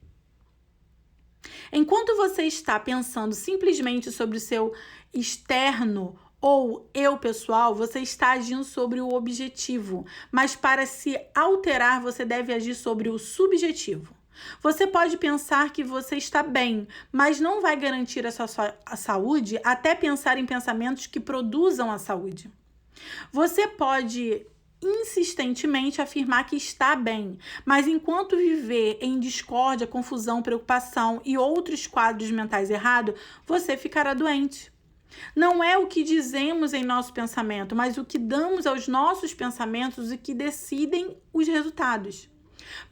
Enquanto você está pensando simplesmente sobre o seu externo ou eu pessoal, você está agindo sobre o objetivo, mas para se alterar, você deve agir sobre o subjetivo. Você pode pensar que você está bem, mas não vai garantir a sua saúde até pensar em pensamentos que produzam a saúde. Você pode insistentemente afirmar que está bem, mas enquanto viver em discórdia, confusão, preocupação e outros quadros mentais errados, você ficará doente. Não é o que dizemos em nosso pensamento, mas o que damos aos nossos pensamentos e que decidem os resultados.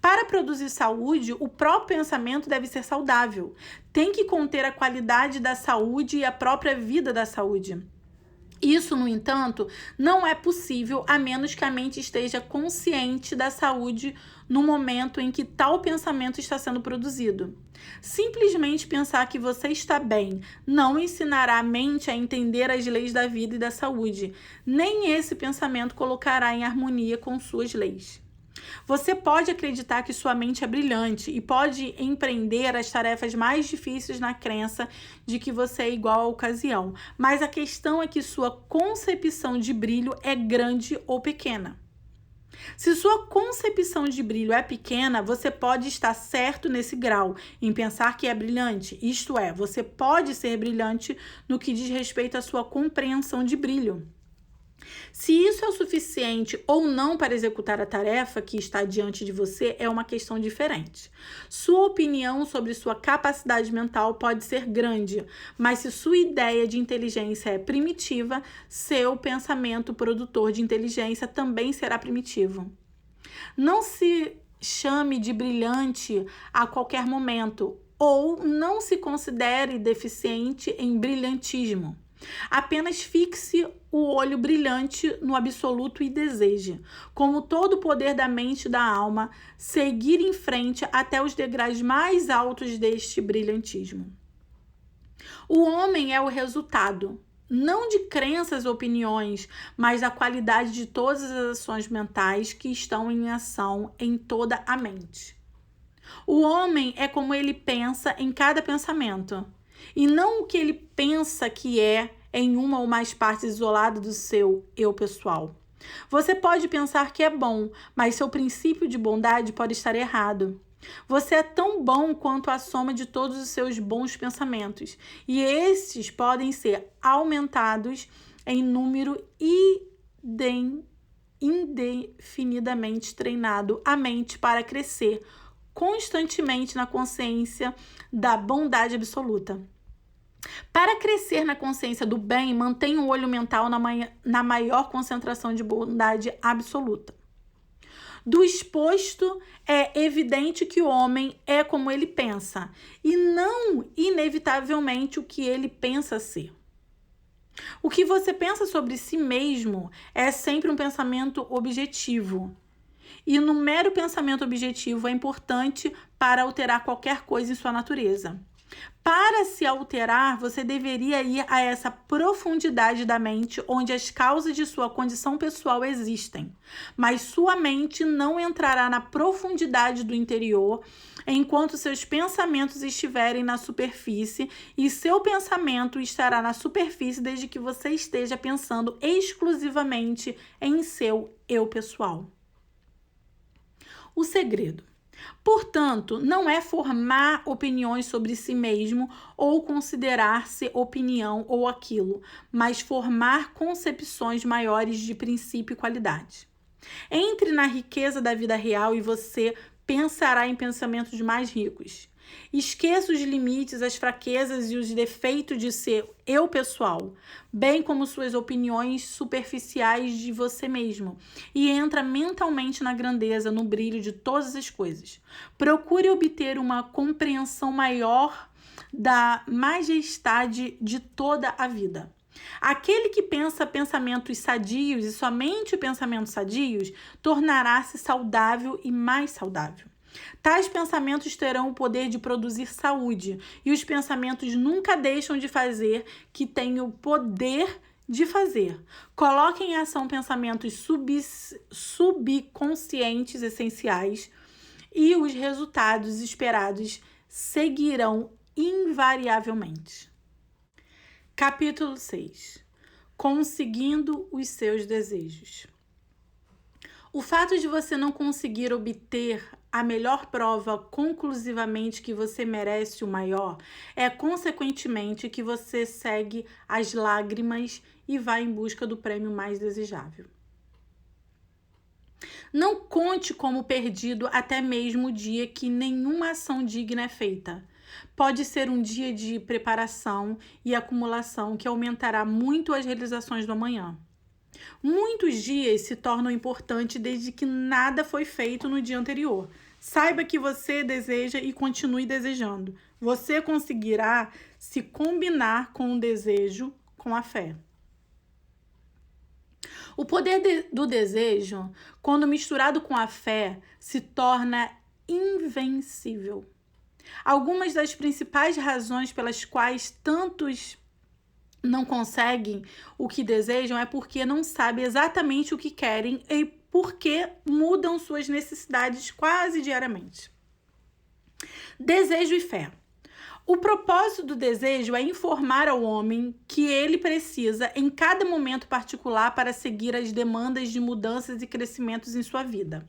Para produzir saúde, o próprio pensamento deve ser saudável. Tem que conter a qualidade da saúde e a própria vida da saúde. Isso, no entanto, não é possível a menos que a mente esteja consciente da saúde no momento em que tal pensamento está sendo produzido. Simplesmente pensar que você está bem não ensinará a mente a entender as leis da vida e da saúde. Nem esse pensamento colocará em harmonia com suas leis. Você pode acreditar que sua mente é brilhante e pode empreender as tarefas mais difíceis na crença de que você é igual à ocasião, mas a questão é que sua concepção de brilho é grande ou pequena. Se sua concepção de brilho é pequena, você pode estar certo nesse grau, em pensar que é brilhante. Isto é, você pode ser brilhante no que diz respeito à sua compreensão de brilho. Se isso é o suficiente ou não para executar a tarefa que está diante de você é uma questão diferente. Sua opinião sobre sua capacidade mental pode ser grande, mas se sua ideia de inteligência é primitiva, seu pensamento produtor de inteligência também será primitivo. Não se chame de brilhante a qualquer momento ou não se considere deficiente em brilhantismo. Apenas fixe o olho brilhante no absoluto e deseje, como todo o poder da mente e da alma, seguir em frente até os degraus mais altos deste brilhantismo. O homem é o resultado, não de crenças ou opiniões, mas da qualidade de todas as ações mentais que estão em ação em toda a mente. O homem é como ele pensa em cada pensamento, e não o que ele pensa que é em uma ou mais partes isoladas do seu eu pessoal. Você pode pensar que é bom, mas seu princípio de bondade pode estar errado. Você é tão bom quanto a soma de todos os seus bons pensamentos, e esses podem ser aumentados em número indefinidamente treinado a mente para crescer constantemente na consciência da bondade absoluta. Para crescer na consciência do bem, mantenha o olho mental na maior concentração de bondade absoluta. Do exposto, é evidente que o homem é como ele pensa, e não inevitavelmente o que ele pensa ser. O que você pensa sobre si mesmo é sempre um pensamento objetivo. E no mero pensamento objetivo é importante para alterar qualquer coisa em sua natureza. Para se alterar, você deveria ir a essa profundidade da mente onde as causas de sua condição pessoal existem. Mas sua mente não entrará na profundidade do interior enquanto seus pensamentos estiverem na superfície, e seu pensamento estará na superfície desde que você esteja pensando exclusivamente em seu eu pessoal. O segredo. Portanto, não é formar opiniões sobre si mesmo ou considerar-se opinião ou aquilo, mas formar concepções maiores de princípio e qualidade. Entre na riqueza da vida real e você pensará em pensamentos mais ricos. Esqueça os limites, as fraquezas e os defeitos de seu eu pessoal, bem como suas opiniões superficiais de você mesmo, e entra mentalmente na grandeza, no brilho de todas as coisas. Procure obter uma compreensão maior da majestade de toda a vida. Aquele que pensa pensamentos sadios e somente pensamentos sadios tornará-se saudável e mais saudável. Tais pensamentos terão o poder de produzir saúde, e os pensamentos nunca deixam de fazer que têm o poder de fazer. Coloque em ação pensamentos subconscientes essenciais e os resultados esperados seguirão invariavelmente. Capítulo 6. Conseguindo os seus desejos. O fato de você não conseguir obter a melhor prova conclusivamente que você merece o maior é, consequentemente, que você segue as lágrimas e vai em busca do prêmio mais desejável. Não conte como perdido até mesmo o dia que nenhuma ação digna é feita. Pode ser um dia de preparação e acumulação que aumentará muito as realizações do amanhã. Muitos dias se tornam importantes desde que nada foi feito no dia anterior. Saiba que você deseja e continue desejando. Você conseguirá se combinar com o desejo com a fé. O poder do desejo, quando misturado com a fé, se torna invencível. Algumas das principais razões pelas quais tantos não conseguem o que desejam é porque não sabem exatamente o que querem e porque mudam suas necessidades quase diariamente. Desejo e fé. O propósito do desejo é informar ao homem que ele precisa em cada momento particular para seguir as demandas de mudanças e crescimentos em sua vida.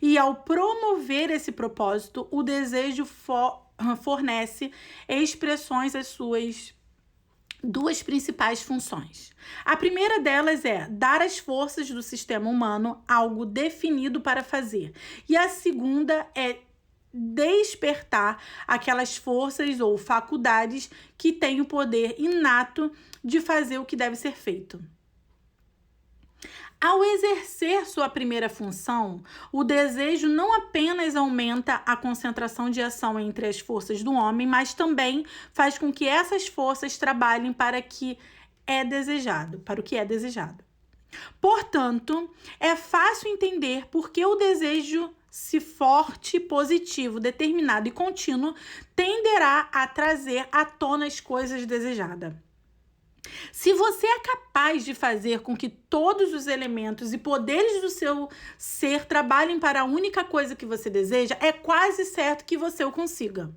E ao promover esse propósito, o desejo fornece expressões às suas duas principais funções. A primeira delas é dar às forças do sistema humano algo definido para fazer. E a segunda é despertar aquelas forças ou faculdades que têm o poder inato de fazer o que deve ser feito. Ao exercer sua primeira função, o desejo não apenas aumenta a concentração de ação entre as forças do homem, mas também faz com que essas forças trabalhem para que é desejado, para o que é desejado. Portanto, é fácil entender por que o desejo, se forte, positivo, determinado e contínuo, tenderá a trazer à tona as coisas desejadas. Se você é capaz de fazer com que todos os elementos e poderes do seu ser trabalhem para a única coisa que você deseja, é quase certo que você o consiga.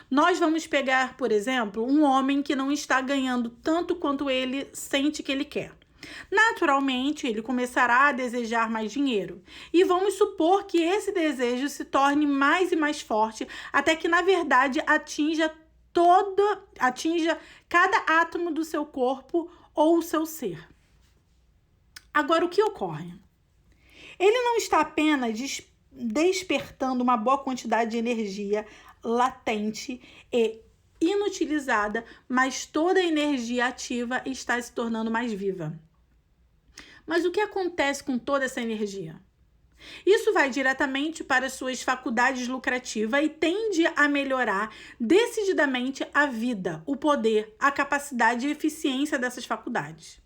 Nós vamos pegar, por exemplo, um homem que não está ganhando tanto quanto ele sente que ele quer. Naturalmente, ele começará a desejar mais dinheiro. E vamos supor que esse desejo se torne mais e mais forte, até que, na verdade, atinja cada átomo do seu corpo ou o seu ser. Agora, o que ocorre? Ele não está apenas despertando uma boa quantidade de energia latente e inutilizada, mas toda a energia ativa está se tornando mais viva. Mas o que acontece com toda essa energia? Isso vai diretamente para suas faculdades lucrativas e tende a melhorar decididamente a vida, o poder, a capacidade e eficiência dessas faculdades.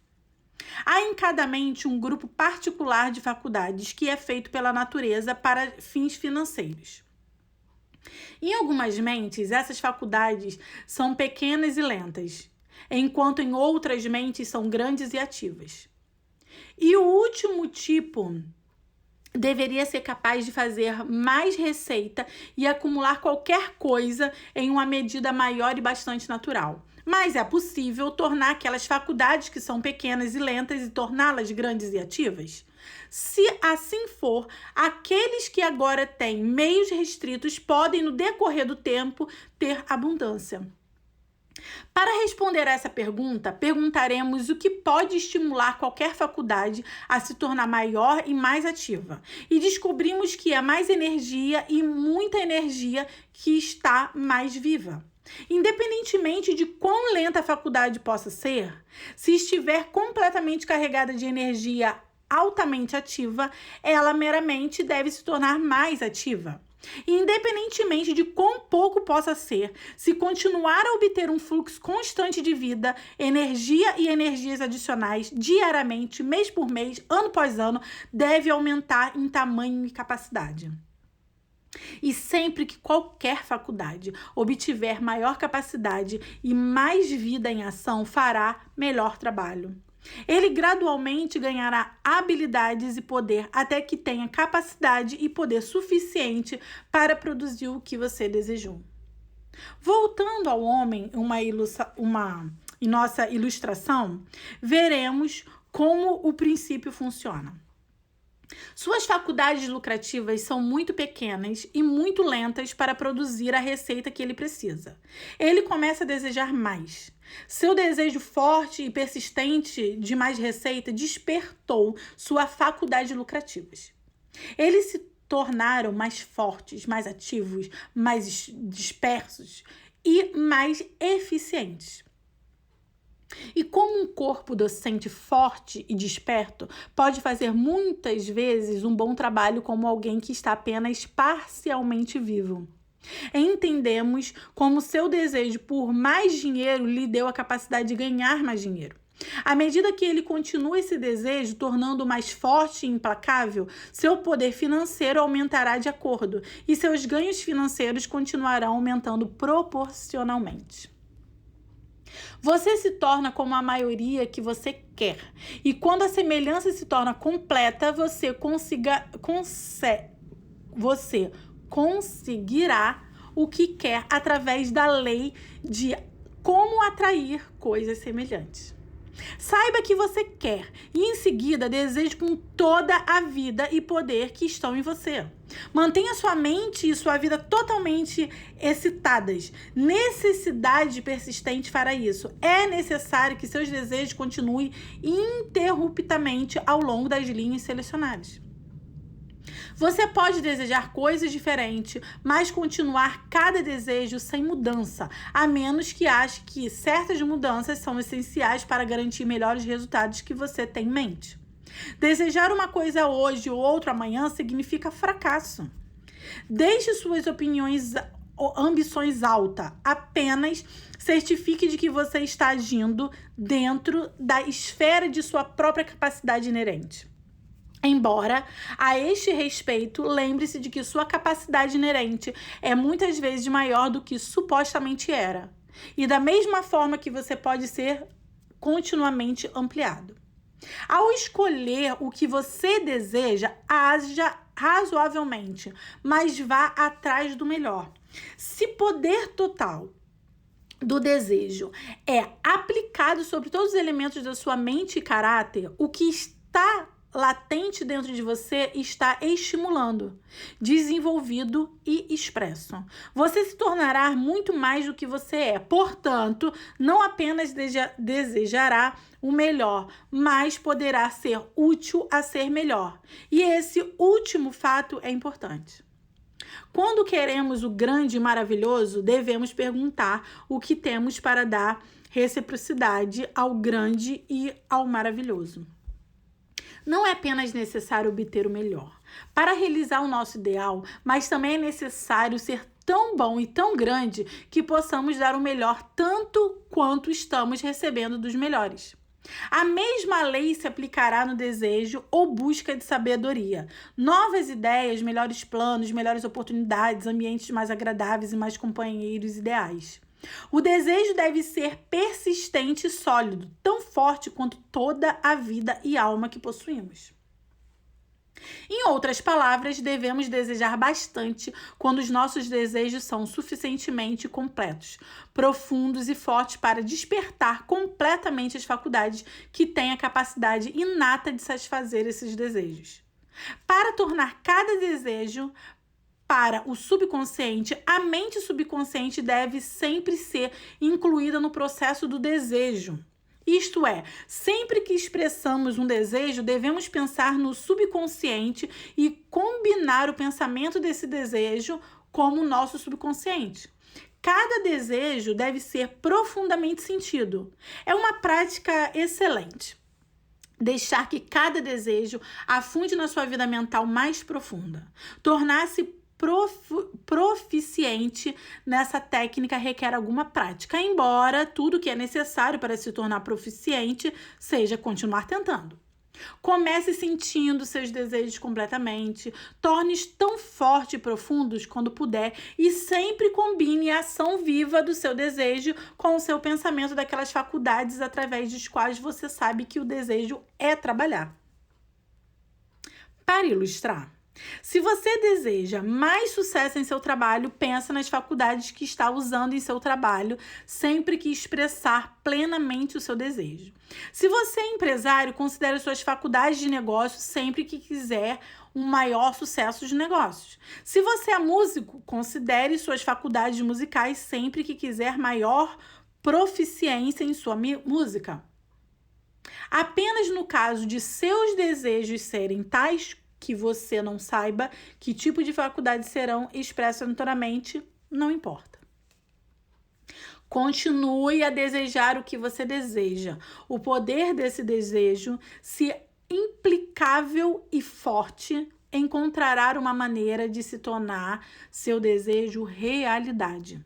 Há em cada mente um grupo particular de faculdades que é feito pela natureza para fins financeiros. Em algumas mentes, essas faculdades são pequenas e lentas, enquanto em outras mentes são grandes e ativas. E o último tipo deveria ser capaz de fazer mais receita e acumular qualquer coisa em uma medida maior e bastante natural. Mas é possível tornar aquelas faculdades que são pequenas e lentas e torná-las grandes e ativas? Se assim for, aqueles que agora têm meios restritos podem, no decorrer do tempo, ter abundância. Para responder a essa pergunta, perguntaremos o que pode estimular qualquer faculdade a se tornar maior e mais ativa. E descobrimos que é mais energia e muita energia que está mais viva. Independentemente de quão lenta a faculdade possa ser, se estiver completamente carregada de energia altamente ativa, ela meramente deve se tornar mais ativa. Independentemente de quão pouco possa ser, se continuar a obter um fluxo constante de vida, energia e energias adicionais diariamente, mês por mês, ano após ano, deve aumentar em tamanho e capacidade. E sempre que qualquer faculdade obtiver maior capacidade e mais vida em ação, fará melhor trabalho. Ele gradualmente ganhará habilidades e poder até que tenha capacidade e poder suficiente para produzir o que você desejou. Voltando ao homem, em nossa ilustração, veremos como o princípio funciona. Suas faculdades lucrativas são muito pequenas e muito lentas para produzir a receita que ele precisa. Ele começa a desejar mais. Seu desejo forte e persistente de mais receita despertou suas faculdades lucrativas. Eles se tornaram mais fortes, mais ativos, mais dispersos e mais eficientes. E como um corpo docente forte e desperto pode fazer muitas vezes um bom trabalho como alguém que está apenas parcialmente vivo. Entendemos como seu desejo por mais dinheiro lhe deu a capacidade de ganhar mais dinheiro. À medida que ele continua esse desejo, tornando mais forte e implacável, seu poder financeiro aumentará de acordo e seus ganhos financeiros continuarão aumentando proporcionalmente. Você se torna como a maioria que você quer. E quando a semelhança se torna completa, você conseguirá o que quer através da lei de como atrair coisas semelhantes. Saiba que você quer e em seguida deseje com toda a vida e poder que estão em você. Mantenha sua mente e sua vida totalmente excitadas. Necessidade persistente para isso. É necessário que seus desejos continuem ininterruptamente ao longo das linhas selecionadas. Você pode desejar coisas diferentes, mas continuar cada desejo sem mudança, a menos que ache que certas mudanças são essenciais para garantir melhores resultados que você tem em mente. Desejar uma coisa hoje ou outra amanhã significa fracasso. Deixe suas opiniões ambições altas. Apenas certifique de que você está agindo dentro da esfera de sua própria capacidade inerente. Embora, a este respeito, lembre-se de que sua capacidade inerente é muitas vezes maior do que supostamente era. E da mesma forma que você pode ser continuamente ampliado. Ao escolher o que você deseja, haja razoavelmente, mas vá atrás do melhor. Se poder total do desejo é aplicado sobre todos os elementos da sua mente e caráter, o que está latente dentro de você está estimulando, desenvolvido e expresso. Você se tornará muito mais do que você é. Portanto, não apenas desejará o melhor, mas poderá ser útil a ser melhor. E esse último fato é importante. Quando queremos o grande e maravilhoso, devemos perguntar o que temos para dar reciprocidade ao grande e ao maravilhoso. Não é apenas necessário obter o melhor para realizar o nosso ideal, mas também é necessário ser tão bom e tão grande que possamos dar o melhor tanto quanto estamos recebendo dos melhores. A mesma lei se aplicará no desejo ou busca de sabedoria. Novas ideias, melhores planos, melhores oportunidades, ambientes mais agradáveis e mais companheiros ideais. O desejo deve ser persistente e sólido, tão forte quanto toda a vida e alma que possuímos. Em outras palavras, devemos desejar bastante quando os nossos desejos são suficientemente completos, profundos e fortes para despertar completamente as faculdades que têm a capacidade inata de satisfazer esses desejos. Para tornar cada desejo para o subconsciente, a mente subconsciente deve sempre ser incluída no processo do desejo. Isto é, sempre que expressamos um desejo, devemos pensar no subconsciente e combinar o pensamento desse desejo como o nosso subconsciente. Cada desejo deve ser profundamente sentido. É uma prática excelente. Deixar que cada desejo afunde na sua vida mental mais profunda. Tornar-se proficiente nessa técnica requer alguma prática, embora tudo que é necessário para se tornar proficiente seja continuar tentando. Comece sentindo seus desejos completamente, torne-os tão fortes e profundos quando puder e sempre combine a ação viva do seu desejo com o seu pensamento daquelas faculdades através das quais você sabe que o desejo é trabalhar. Para ilustrar, se você deseja mais sucesso em seu trabalho, pensa nas faculdades que está usando em seu trabalho sempre que expressar plenamente o seu desejo. Se você é empresário, considere suas faculdades de negócio sempre que quiser um maior sucesso de negócios. Se você é músico, considere suas faculdades musicais sempre que quiser maior proficiência em sua música. Apenas no caso de seus desejos serem tais que você não saiba que tipo de faculdades serão expressas notoriamente, não importa. Continue a desejar o que você deseja. O poder desse desejo, se implicável e forte, encontrará uma maneira de se tornar seu desejo realidade.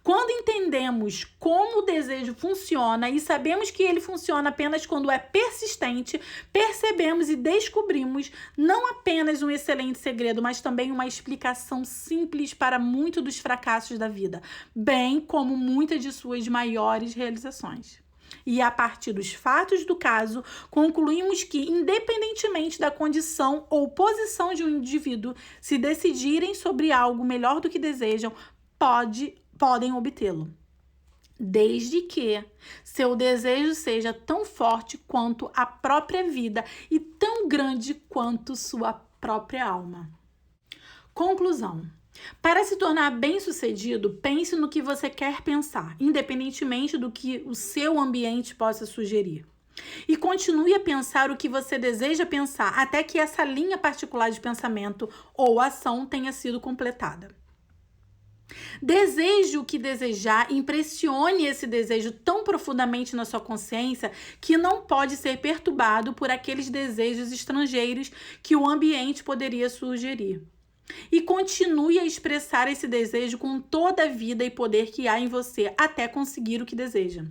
Quando entendemos como o desejo funciona e sabemos que ele funciona apenas quando é persistente, percebemos e descobrimos não apenas um excelente segredo, mas também uma explicação simples para muitos dos fracassos da vida, bem como muitas de suas maiores realizações. E a partir dos fatos do caso, concluímos que, independentemente da condição ou posição de um indivíduo, se decidirem sobre algo melhor do que desejam, podem obtê-lo, desde que seu desejo seja tão forte quanto a própria vida e tão grande quanto sua própria alma. Conclusão. Para se tornar bem-sucedido, pense no que você quer pensar, independentemente do que o seu ambiente possa sugerir. E continue a pensar o que você deseja pensar até que essa linha particular de pensamento ou ação tenha sido completada. Deseje o que desejar, impressione esse desejo tão profundamente na sua consciência que não pode ser perturbado por aqueles desejos estrangeiros que o ambiente poderia sugerir. E continue a expressar esse desejo com toda a vida e poder que há em você até conseguir o que deseja.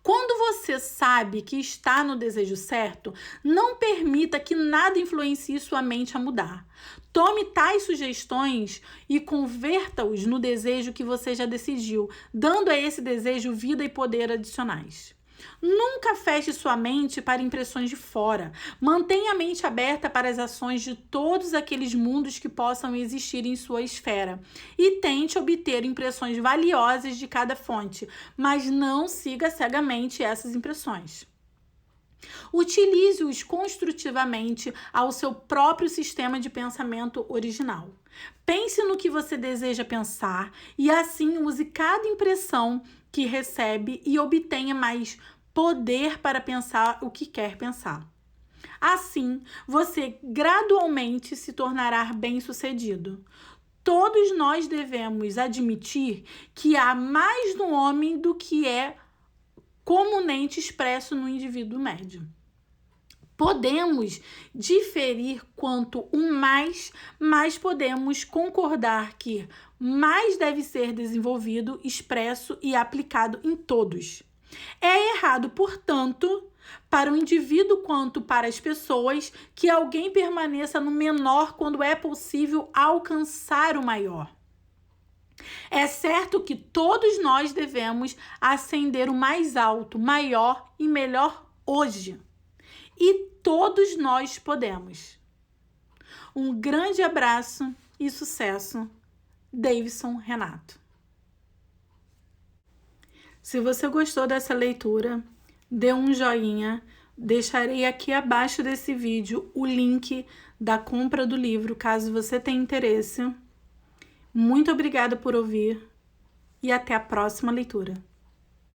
Quando você sabe que está no desejo certo, não permita que nada influencie sua mente a mudar. Tome tais sugestões e converta-os no desejo que você já decidiu, dando a esse desejo vida e poder adicionais. Nunca feche sua mente para impressões de fora. Mantenha a mente aberta para as ações de todos aqueles mundos que possam existir em sua esfera e tente obter impressões valiosas de cada fonte, mas não siga cegamente essas impressões. Utilize-os construtivamente ao seu próprio sistema de pensamento original. Pense no que você deseja pensar e assim use cada impressão que recebe e obtenha mais poder para pensar o que quer pensar. Assim, você gradualmente se tornará bem-sucedido. Todos nós devemos admitir que há mais no homem do que é comumente expresso no indivíduo médio. Podemos diferir quanto mas podemos concordar que mais deve ser desenvolvido, expresso e aplicado em todos. É errado, portanto, para o indivíduo quanto para as pessoas, que alguém permaneça no menor quando é possível alcançar o maior. É certo que todos nós devemos ascender o mais alto, maior e melhor hoje. E todos nós podemos. Um grande abraço e sucesso, Davidson Renato. Se você gostou dessa leitura, dê um joinha. Deixarei aqui abaixo desse vídeo o link da compra do livro, caso você tenha interesse. Muito obrigada por ouvir e até a próxima leitura.